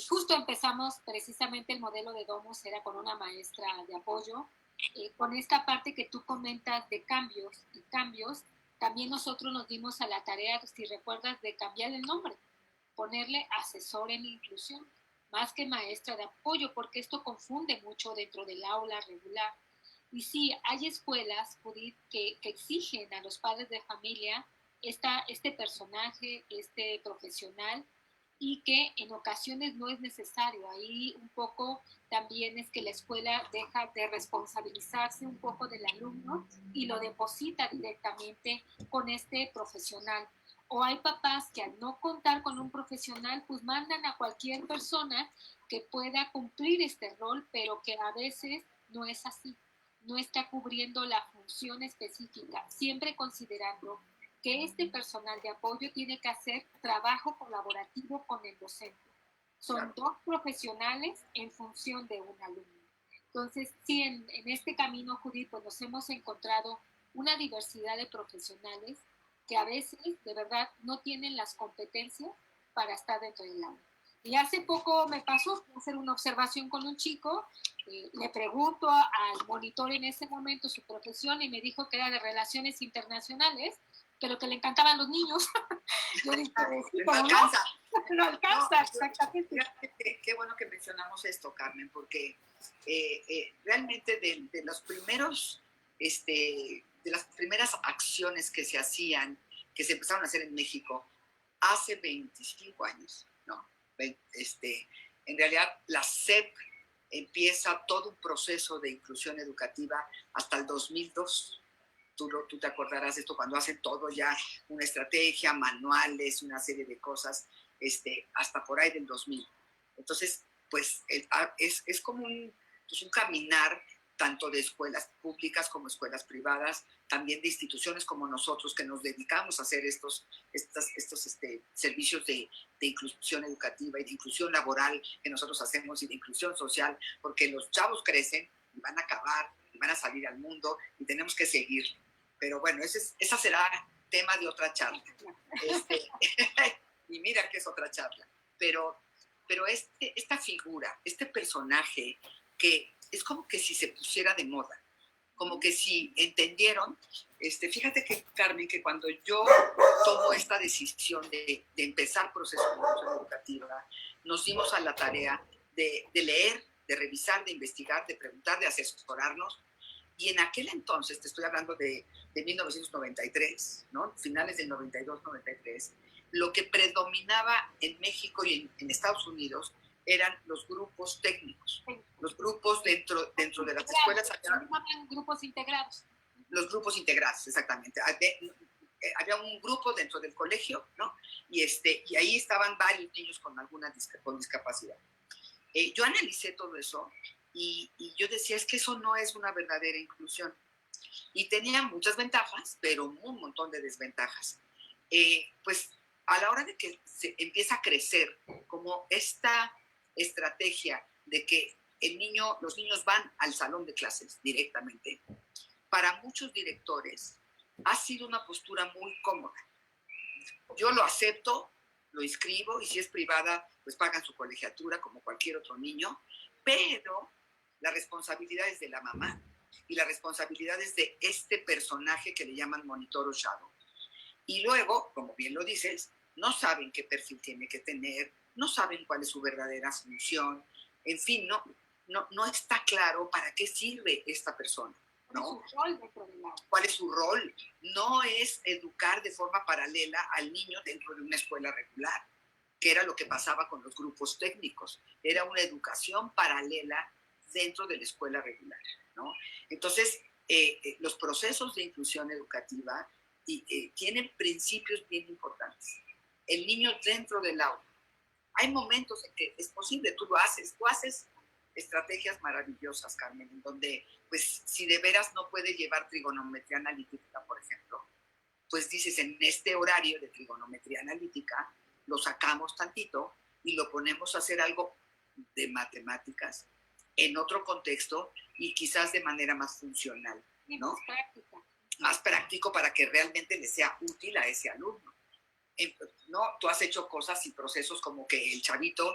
justo empezamos precisamente el modelo de Domus, era con una maestra de apoyo, con esta parte que tú comentas de cambios, también nosotros nos dimos a la tarea, si recuerdas, de cambiar el nombre, ponerle asesor en inclusión, más que maestra de apoyo, porque esto confunde mucho dentro del aula regular. Y sí, hay escuelas, Judith, que exigen a los padres de familia este personaje, este profesional, y que en ocasiones no es necesario. Ahí un poco también es que la escuela deja de responsabilizarse un poco del alumno y lo deposita directamente con este profesional. O hay papás que al no contar con un profesional, pues mandan a cualquier persona que pueda cumplir este rol, pero que a veces no es así, no está cubriendo la función específica, siempre considerando que este personal de apoyo tiene que hacer trabajo colaborativo con el docente. Son dos profesionales en función de un alumno. Entonces, sí, en este camino, Judith, pues nos hemos encontrado una diversidad de profesionales que a veces, de verdad, no tienen las competencias para estar dentro del aula. Y hace poco me pasó hacer una observación con un chico, le pregunto al monitor en ese momento su profesión y me dijo que era de relaciones internacionales, pero que le encantaban los niños. Yo dije, sí, no alcanza. No alcanza, exactamente. Qué bueno que mencionamos esto, Carmen, porque realmente de los primeros, de las primeras acciones que se hacían, que se empezaron a hacer en México hace 25 años, ¿no? En realidad la SEP empieza todo un proceso de inclusión educativa hasta el 2002. Tú te acordarás de esto cuando hacen todo ya, una estrategia, manuales, una serie de cosas, hasta por ahí del 2000. Entonces, pues es como un caminar tanto de escuelas públicas como escuelas privadas, también de instituciones como nosotros que nos dedicamos a hacer estos servicios de inclusión educativa y de inclusión laboral que nosotros hacemos y de inclusión social, porque los chavos crecen y van a acabar y van a salir al mundo y tenemos que seguir. Pero bueno, esa será tema de otra charla. Y mira que es otra charla. Pero esta figura, este personaje que es como que si se pusiera de moda, como que si entendieron, fíjate que, Carmen, que cuando yo tomo esta decisión de empezar proceso de inclusión educativa, nos dimos a la tarea de leer, de revisar, de investigar, de preguntar, de asesorarnos. Y en aquel entonces, te estoy hablando de 1993, ¿no? Finales del 92-93, lo que predominaba en México y en Estados Unidos eran los grupos técnicos, los grupos dentro de las escuelas. Llaman grupos integrados. Los grupos integrados, exactamente. Había un grupo dentro del colegio, ¿no? Y ahí estaban varios niños con con discapacidad. Yo analicé todo eso y yo decía, es que eso no es una verdadera inclusión. Y tenía muchas ventajas, pero un montón de desventajas. Pues a la hora de que se empieza a crecer como esta estrategia de que los niños van al salón de clases directamente, para muchos directores ha sido una postura muy cómoda. Yo lo acepto, lo inscribo y si es privada, pues pagan su colegiatura como cualquier otro niño, pero la responsabilidad es de la mamá y la responsabilidad es de este personaje que le llaman monitor o shadow. Y luego, como bien lo dices, no saben qué perfil tiene que tener, no saben cuál es su verdadera función, en fin, no está claro para qué sirve esta persona, ¿no? ¿Cuál es su rol? No es educar de forma paralela al niño dentro de una escuela regular, que era lo que pasaba con los grupos técnicos. Era una educación paralela dentro de la escuela regular, ¿no? Entonces, los procesos de inclusión educativa tienen principios bien importantes. El niño dentro del aula. Hay momentos en que es posible, tú haces estrategias maravillosas, Carmen, en donde, pues, si de veras no puede llevar trigonometría analítica, por ejemplo, pues dices, en este horario de trigonometría analítica, lo sacamos tantito y lo ponemos a hacer algo de matemáticas en otro contexto y quizás de manera más funcional, ¿no? Más práctica. Más práctico para que realmente le sea útil a ese alumno. ¿No? Tú has hecho cosas y procesos como que el chavito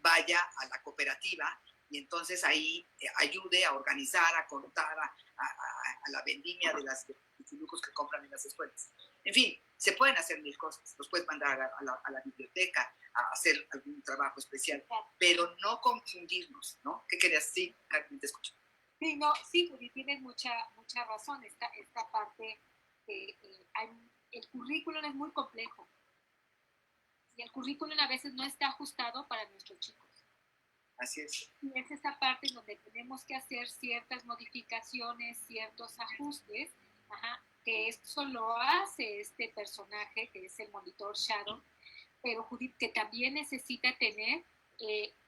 vaya a la cooperativa y entonces ahí ayude a organizar, a contar, a la vendimia de los lucros que compran en las escuelas. En fin, se pueden hacer mil cosas. Los puedes mandar a la biblioteca a hacer algún trabajo especial, pero no confundirnos, ¿no? ¿Qué querías? Sí, Carmen, te escucho. Sí, no, sí, Judith, tienes mucha razón. Esta parte, el currículum es muy complejo y el currículum a veces no está ajustado para nuestros chicos. Así es. Y es esa parte en donde tenemos que hacer ciertas modificaciones, ciertos ajustes, que eso lo hace este personaje, que es el monitor Shadow, pero Judith, que también necesita tener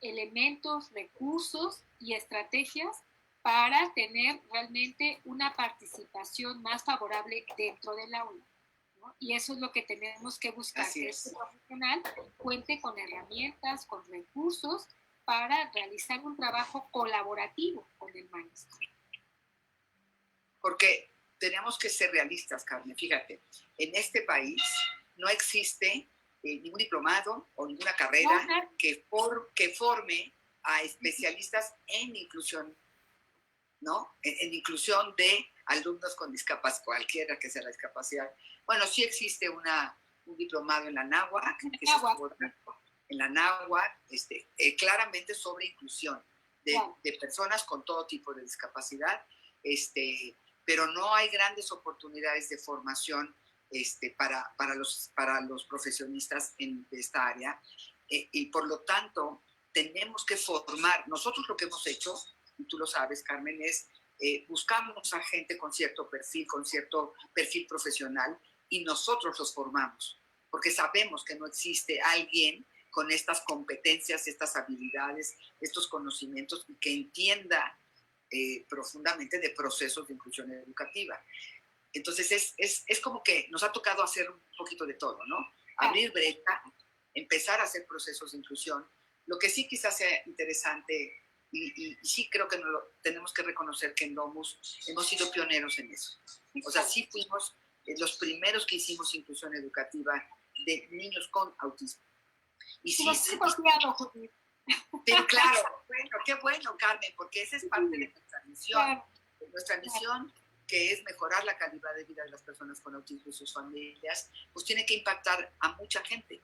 elementos, recursos y estrategias para tener realmente una participación más favorable dentro del aula, ¿no? Y eso es lo que tenemos que buscar, que este profesional cuente con herramientas, con recursos para realizar un trabajo colaborativo con el maestro. Porque tenemos que ser realistas, Carmen. Fíjate, en este país no existe ningún diplomado o ninguna carrera que forme a especialistas en inclusión, ¿no? En inclusión de alumnos con discapacidad, cualquiera que sea la discapacidad. Bueno, sí existe un diplomado en la NAHUAC, en la NAHUAC, claramente sobre inclusión de personas con todo tipo de discapacidad, pero no hay grandes oportunidades de formación para los profesionistas de esta área, y por lo tanto tenemos que formar. Nosotros lo que hemos hecho, y tú lo sabes, Carmen, es buscamos a gente con cierto perfil profesional y nosotros los formamos, porque sabemos que no existe alguien con estas competencias, estas habilidades, estos conocimientos y que entienda profundamente de procesos de inclusión educativa. Entonces es como que nos ha tocado hacer un poquito de todo, ¿no? Abrir brecha, empezar a hacer procesos de inclusión. Lo que sí quizás sea interesante, y sí creo que tenemos que reconocer que en Domus hemos sido pioneros en eso. O sea, sí fuimos los primeros que hicimos inclusión educativa de niños con autismo. Y sí, pero claro, bueno, qué bueno, Carmen, porque esa es parte de nuestra misión. Claro. Nuestra misión, que es mejorar la calidad de vida de las personas con autismo y sus familias, pues tiene que impactar a mucha gente,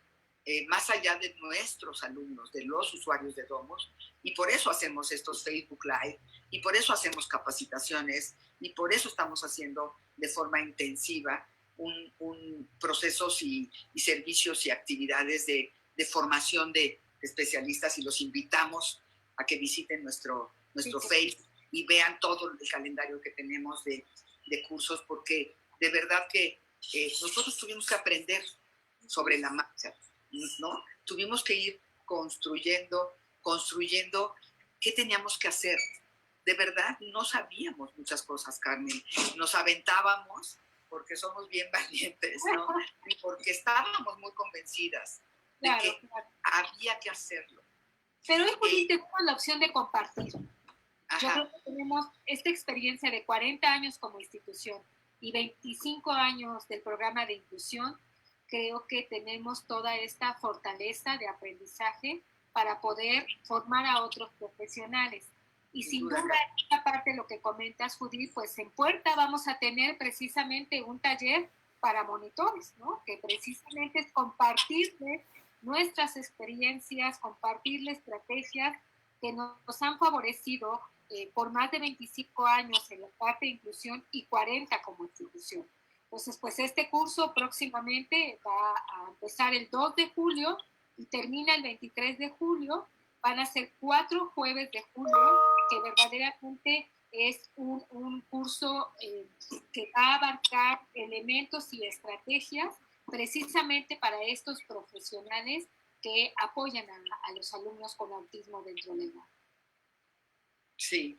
más allá de nuestros alumnos, de los usuarios de Domus, y por eso hacemos estos Facebook Live, y por eso hacemos capacitaciones, y por eso estamos haciendo de forma intensiva un procesos y servicios y actividades de formación de especialistas, y los invitamos a que visiten nuestro Facebook y vean todo el calendario que tenemos de cursos, porque de verdad que nosotros tuvimos que aprender sobre la marcha, ¿no? Tuvimos que ir construyendo qué teníamos que hacer. De verdad, no sabíamos muchas cosas, Carmen. Nos aventábamos porque somos bien valientes, ¿no? Y porque estábamos muy convencidas de que había que hacerlo. Pero es muy tenemos la opción de compartir. Yo creo que tenemos esta experiencia de 40 años como institución y 25 años del programa de inclusión. Creo que tenemos toda esta fortaleza de aprendizaje para poder formar a otros profesionales. Y sin duda, esta parte de lo que comentas, Judith, pues en Puerta vamos a tener precisamente un taller para monitores, ¿no? Que precisamente es compartirles nuestras experiencias, compartirles estrategias que nos han favorecido por más de 25 años en la parte de inclusión y 40 como institución. Entonces, pues este curso próximamente va a empezar el 2 de julio y termina el 23 de julio. Van a ser 4 jueves de julio, que verdaderamente es un curso que va a abarcar elementos y estrategias precisamente para estos profesionales que apoyan a los alumnos con autismo dentro del aula. Sí,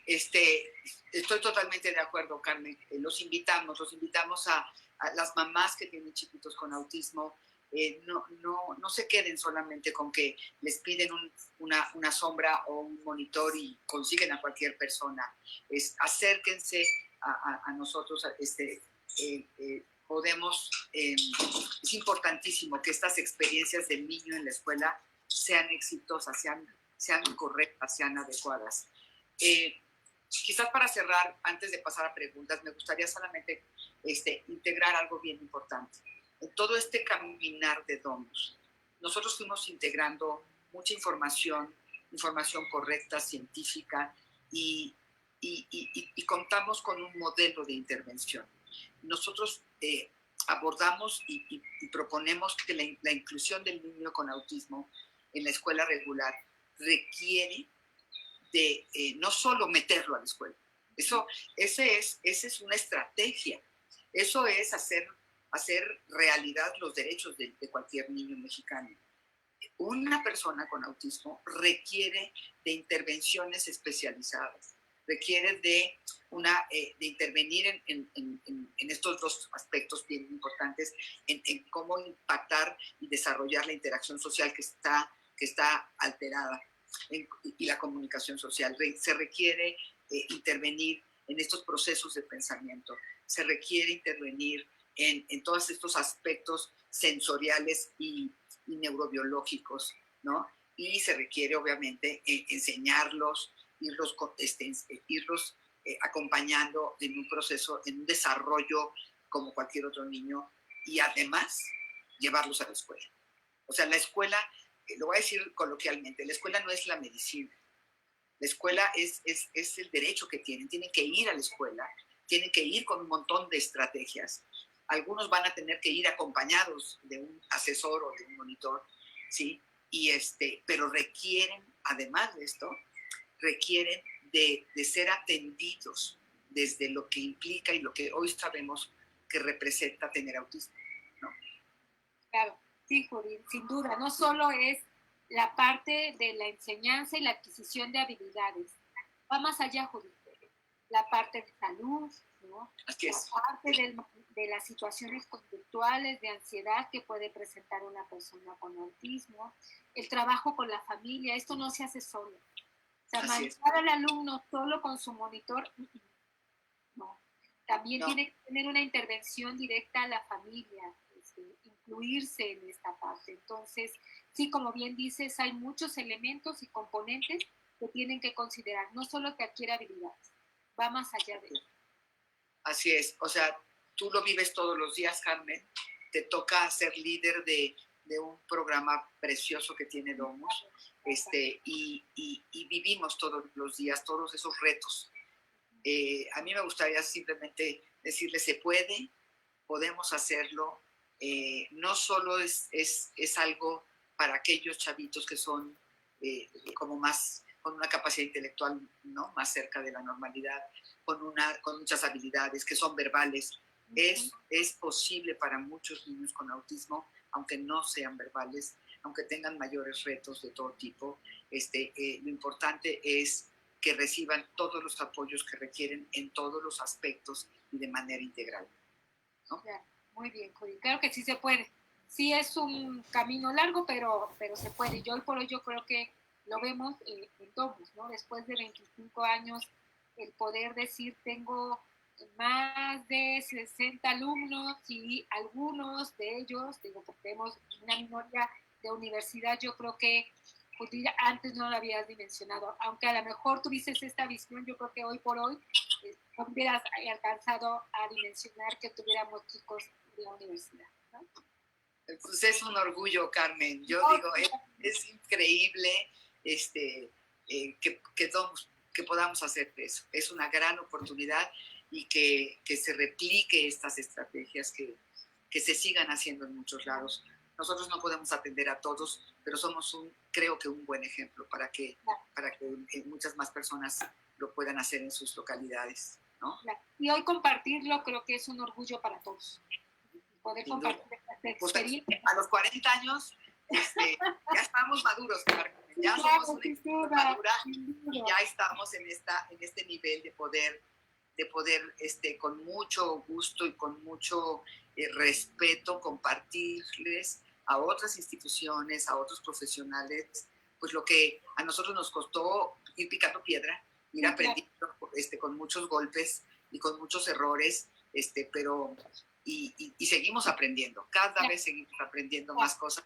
estoy totalmente de acuerdo, Carmen. Los invitamos a las mamás que tienen chiquitos con autismo, no se queden solamente con que les piden una sombra o un monitor y consiguen a cualquier persona. Acérquense a nosotros, podemos, es importantísimo que estas experiencias del niño en la escuela sean exitosas, sean correctas, sean adecuadas. Quizás para cerrar, antes de pasar a preguntas, me gustaría solamente integrar algo bien importante. En todo este caminar de Domus, nosotros fuimos integrando mucha información correcta, científica, y contamos con un modelo de intervención. Nosotros abordamos y proponemos que la inclusión del niño con autismo en la escuela regular requiere de no solo meterlo a la escuela. Esa es una estrategia. Eso es hacer realidad los derechos de cualquier niño mexicano. Una persona con autismo requiere de intervenciones especializadas, requiere de intervenir en estos dos aspectos bien importantes, en cómo impactar y desarrollar la interacción social que está alterada, y la comunicación social. Se requiere intervenir en estos procesos de pensamiento, se requiere intervenir en todos estos aspectos sensoriales y neurobiológicos, ¿no? Y se requiere, obviamente, enseñarlos, irlos acompañando en un proceso, en un desarrollo como cualquier otro niño, y además llevarlos a la escuela. O sea, la escuela, lo voy a decir coloquialmente, la escuela no es la medicina. La escuela es el derecho que tienen que ir a la escuela, tienen que ir con un montón de estrategias. Algunos van a tener que ir acompañados de un asesor o de un monitor, ¿sí? Pero requieren, además de esto, requieren de ser atendidos desde lo que implica y lo que hoy sabemos que representa tener autismo, ¿no? Claro, sí, Judith, sin duda. No solo es la parte de la enseñanza y la adquisición de habilidades. Va más allá, Judith. La parte de salud, ¿no? Así es. La parte de las situaciones conductuales, de ansiedad que puede presentar una persona con autismo, el trabajo con la familia, esto no se hace solo. O sea, mandar al alumno solo con su monitor, no. También tiene que tener una intervención directa a la familia, incluirse en esta parte. Entonces, sí, como bien dices, hay muchos elementos y componentes que tienen que considerar, no solo que adquiera habilidades, va más allá de eso. Así es, o sea, tú lo vives todos los días, Carmen, te toca ser líder de un programa precioso que tiene Domus, y vivimos todos los días todos esos retos. A mí me gustaría simplemente decirle, se puede, podemos hacerlo. No solo es algo para aquellos chavitos que son como más, con una capacidad intelectual, ¿no?, más cerca de la normalidad, con muchas habilidades, que son verbales. Es posible para muchos niños con autismo, aunque no sean verbales, aunque tengan mayores retos de todo tipo. Lo importante es que reciban todos los apoyos que requieren en todos los aspectos y de manera integral, ¿no? Muy bien, Judith. Claro que sí se puede. Sí es un camino largo, pero se puede. Yo hoy por hoy yo creo que lo vemos en Domus, ¿no? Después de 25 años, el poder decir, tengo más de 60 alumnos y algunos de ellos, digo, porque tenemos una minoría de universidad, yo creo que Judith, antes no lo habías dimensionado, aunque a lo mejor tuviste esta visión, yo creo que hoy por hoy no hubieras alcanzado a dimensionar que tuviéramos chicos de la universidad, ¿no? Pues es un orgullo, Carmen. Yo digo, es increíble que podamos hacer eso. Es una gran oportunidad, y que se replique estas estrategias, que se sigan haciendo en muchos lados. Nosotros no podemos atender a todos, pero somos creo que un buen ejemplo para que muchas más personas lo puedan hacer en sus localidades, ¿no? Y hoy compartirlo creo que es un orgullo para todos. Poder compartir esta experiencia. Pues a los 40 años ya estamos maduros, Carmen. Ya somos una equipo madura, y ya estamos en este nivel de poder con mucho gusto y con mucho respeto, compartirles a otras instituciones, a otros profesionales, pues lo que a nosotros nos costó ir picando piedra, ir aprendiendo con muchos golpes y con muchos errores, pero y seguimos aprendiendo, cada vez seguimos aprendiendo más cosas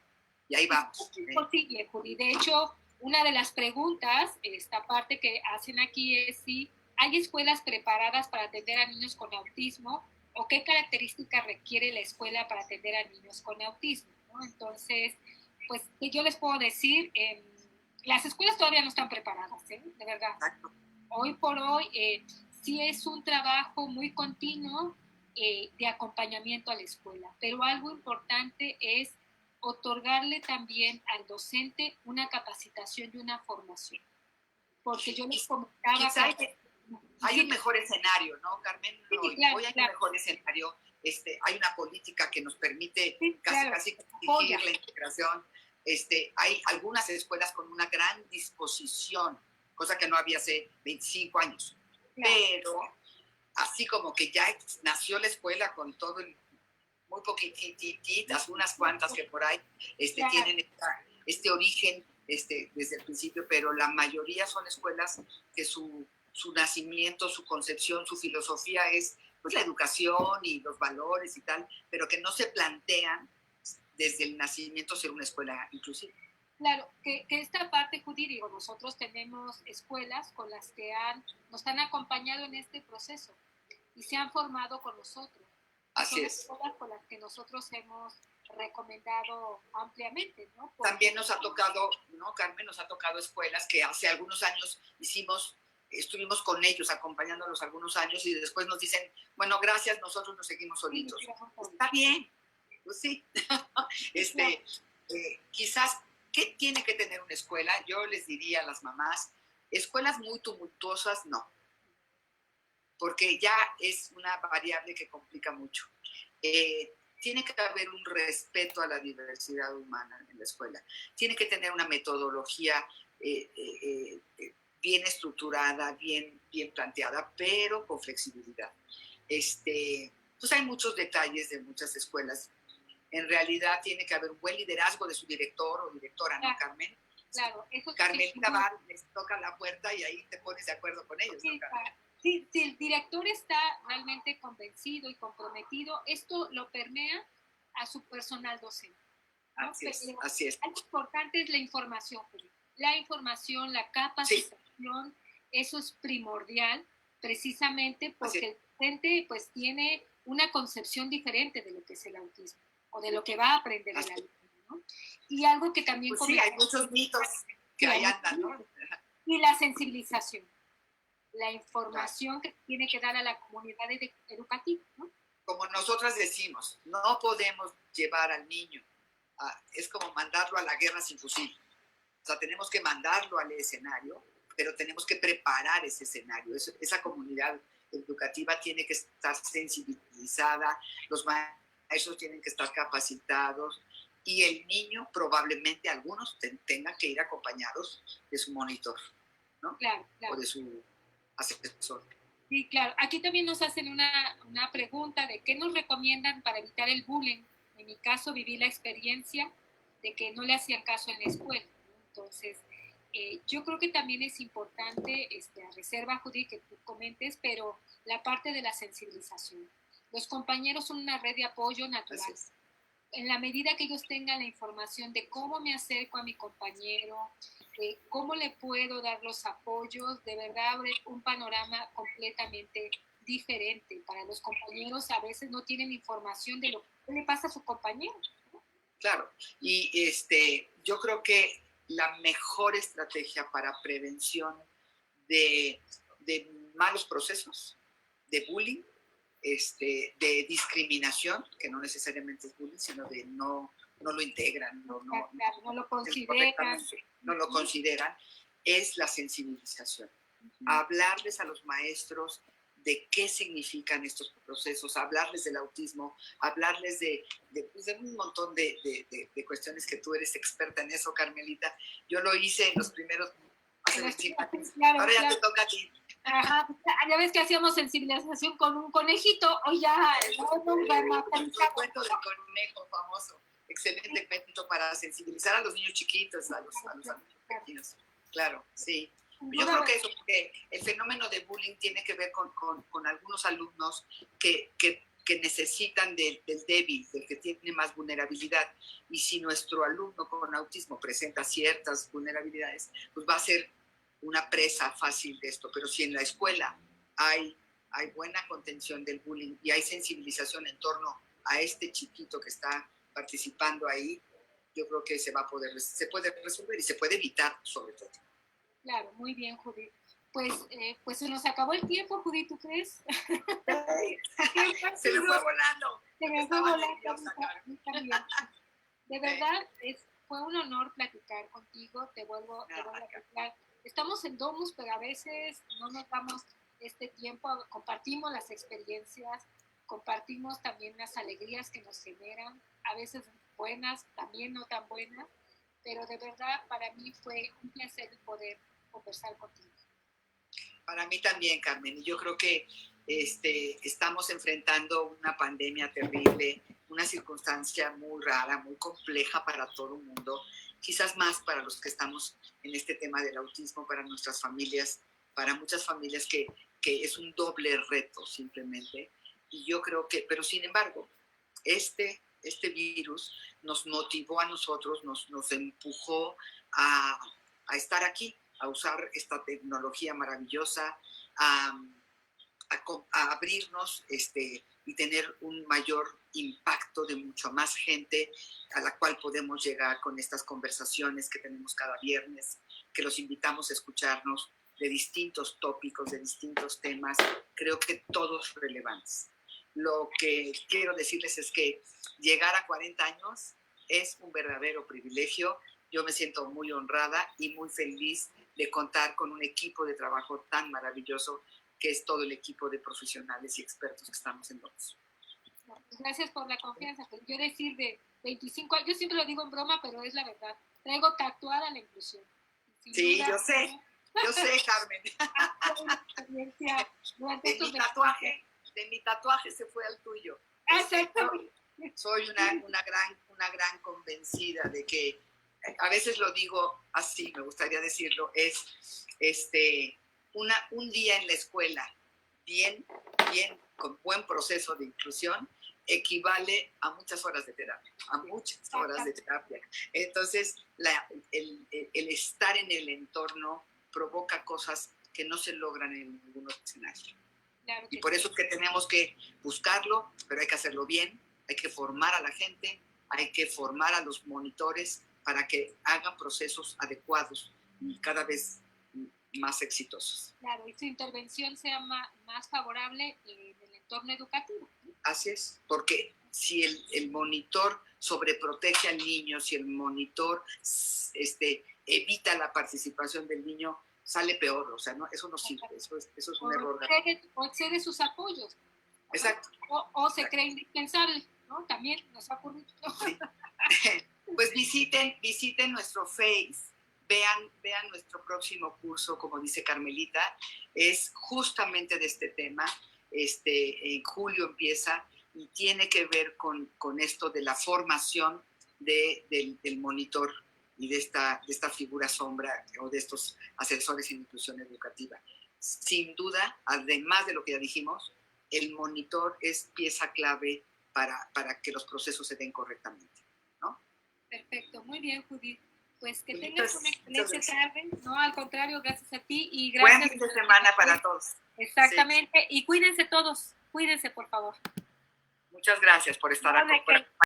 y ahí vamos. Es posible, Judy. De hecho, una de las preguntas, esta parte que hacen aquí es si hay escuelas preparadas para atender a niños con autismo o qué características requiere la escuela para atender a niños con autismo, ¿no? Entonces, pues yo les puedo decir, las escuelas todavía no están preparadas, de verdad. Exacto. Hoy por hoy sí es un trabajo muy continuo de acompañamiento a la escuela, pero algo importante es otorgarle también al docente una capacitación y una formación. Porque yo les comentaba... Quizá hay un mejor escenario, ¿no, Carmen? Hoy hay un mejor escenario. Hay una política que nos permite casi exigir la integración. Hay algunas escuelas con una gran disposición, cosa que no había hace 25 años. Pero así como que ya nació la escuela con todo el... muy poquititas, unas cuantas que por ahí tienen este origen desde el principio, pero la mayoría son escuelas que su nacimiento, su concepción, su filosofía es pues, la educación y los valores y tal, pero que no se plantean desde el nacimiento ser una escuela inclusiva. Claro, que esta parte, Judy, digo, nosotros tenemos escuelas con las que nos han acompañado en este proceso y se han formado con nosotros. Así son es. Escuelas con las que nosotros hemos recomendado ampliamente, ¿no? También nos ha tocado, ¿no, Carmen? Nos ha tocado escuelas que hace algunos años estuvimos con ellos, acompañándolos algunos años y después nos dicen, bueno, gracias, nosotros nos seguimos solitos. Sí, está bien, pues sí. Quizás, ¿qué tiene que tener una escuela? Yo les diría a las mamás, escuelas muy tumultuosas, no. Porque ya es una variable que complica mucho. Tiene que haber un respeto a la diversidad humana en la escuela. Tiene que tener una metodología bien estructurada, bien planteada, pero con flexibilidad. Pues hay muchos detalles de muchas escuelas. En realidad tiene que haber un buen liderazgo de su director o directora, ¿no, Carmen? Claro, eso Carmelita va, les toca la puerta y ahí te pones de acuerdo con ellos, ¿no, Carmen? Si el director está realmente convencido y comprometido, esto lo permea a su personal docente, ¿no? Así es. Algo importante es la información, la capacitación, eso es primordial, precisamente porque el docente pues tiene una concepción diferente de lo que es el autismo o de lo que va a aprender el alumno, ¿no? Y algo que también... Pues sí, hay muchos mitos que ahí andan, ¿no? Y la sensibilización. La información que tiene que dar a la comunidad educativa, ¿no? Como nosotras decimos, no podemos llevar al niño, es como mandarlo a la guerra sin fusil. O sea, tenemos que mandarlo al escenario, pero tenemos que preparar ese escenario. Esa comunidad educativa tiene que estar sensibilizada, los maestros tienen que estar capacitados y el niño probablemente algunos tengan que ir acompañados de su monitor, ¿no? Claro. O de su asesor. Sí, claro. Aquí también nos hacen una pregunta de qué nos recomiendan para evitar el bullying. En mi caso viví la experiencia de que no le hacían caso en la escuela, ¿no? Entonces, yo creo que también es importante, a reserva, Judy, que tú comentes, pero la parte de la sensibilización. Los compañeros son una red de apoyo natural. En la medida que ellos tengan la información de cómo me acerco a mi compañero, cómo le puedo dar los apoyos, de verdad abre un panorama completamente diferente. Para los compañeros a veces no tienen información de lo que le pasa a su compañero, ¿no? Claro, y yo creo que la mejor estrategia para prevención de malos procesos, de bullying, de discriminación, que no necesariamente es bullying, sino de no lo integran, no lo consideran. No lo consideran, es la sensibilización. Hablarles a los maestros de qué significan estos procesos, hablarles del autismo, hablarles de un montón de cuestiones que tú eres experta en eso, Carmelita. Yo lo hice en los primeros, hace 25 años. Ahora ya te toca a ti. Ajá, ya ves que hacíamos sensibilización con un conejito, o ya El cuento del conejo famoso. Excelente cuento para sensibilizar a los niños chiquitos, a los niños pequeños. Claro, sí. Yo creo que eso, porque el fenómeno de bullying tiene que ver con algunos alumnos que necesitan del débil, del que tiene más vulnerabilidad. Y si nuestro alumno con autismo presenta ciertas vulnerabilidades, pues va a ser una presa fácil de esto. Pero si en la escuela hay buena contención del bullying y hay sensibilización en torno a este chiquito que está participando ahí, yo creo que se puede resolver y se puede evitar, sobre todo. Claro, muy bien, Judith. Pues se nos acabó el tiempo, Judith, ¿tú crees? Se me fue volando. Se me fue volando. De verdad, fue un honor platicar contigo. Te vuelvo a platicar. Estamos en Domus, pero a veces no nos damos este tiempo. Compartimos las experiencias, compartimos también las alegrías que nos generan, a veces buenas, también no tan buenas, pero de verdad para mí fue un placer poder conversar contigo. Para mí también, Carmen, y yo creo que estamos enfrentando una pandemia terrible, una circunstancia muy rara, muy compleja para todo el mundo, quizás más para los que estamos en este tema del autismo, para nuestras familias, para muchas familias que es un doble reto simplemente. Y yo creo que, pero sin embargo, este virus nos motivó a nosotros, nos empujó a estar aquí, a usar esta tecnología maravillosa, a abrirnos y tener un mayor impacto de mucho más gente a la cual podemos llegar con estas conversaciones que tenemos cada viernes, que los invitamos a escucharnos de distintos tópicos, de distintos temas, creo que todos relevantes. Lo que quiero decirles es que llegar a 40 años es un verdadero privilegio. Yo me siento muy honrada y muy feliz de contar con un equipo de trabajo tan maravilloso que es todo el equipo de profesionales y expertos que estamos en Domus. Gracias por la confianza. Yo decir de 25 años, yo siempre lo digo en broma, pero es la verdad. Traigo tatuada la inclusión. Sí, duda, yo sé, Carmen. De mi tatuaje se fue al tuyo. Exactamente. Soy una gran convencida de que, a veces lo digo así, me gustaría decirlo, es un día en la escuela bien, con buen proceso de inclusión, equivale a muchas horas de terapia, Entonces, el estar en el entorno provoca cosas que no se logran en ningún otro escenario. Claro, y por eso es que tenemos que buscarlo, pero hay que hacerlo bien, hay que formar a la gente, hay que formar a los monitores para que hagan procesos adecuados y cada vez más exitosos. Claro, y su intervención sea más favorable en el entorno educativo. Así es, porque si el monitor sobreprotege al niño, si el monitor evita la participación del niño, sale peor, o sea, no, eso no sirve, eso es un error. O excede sus apoyos. Exacto. O se cree indispensable, ¿no? También nos ha ocurrido. Sí. Pues visiten nuestro Face, vean nuestro próximo curso, como dice Carmelita, es justamente de este tema. En julio empieza y tiene que ver con esto de la formación del monitor y de esta figura sombra o de estos asesores en inclusión educativa. Sin duda, además de lo que ya dijimos, el monitor es pieza clave para que los procesos se den correctamente, ¿no? Perfecto, muy bien, Judith. Pues que tengas una excelente tarde, no, al contrario, gracias a ti y gracias. Buen fin de semana para todos. Exactamente, sí. Y cuídense todos, cuídense por favor. Muchas gracias por estar aquí.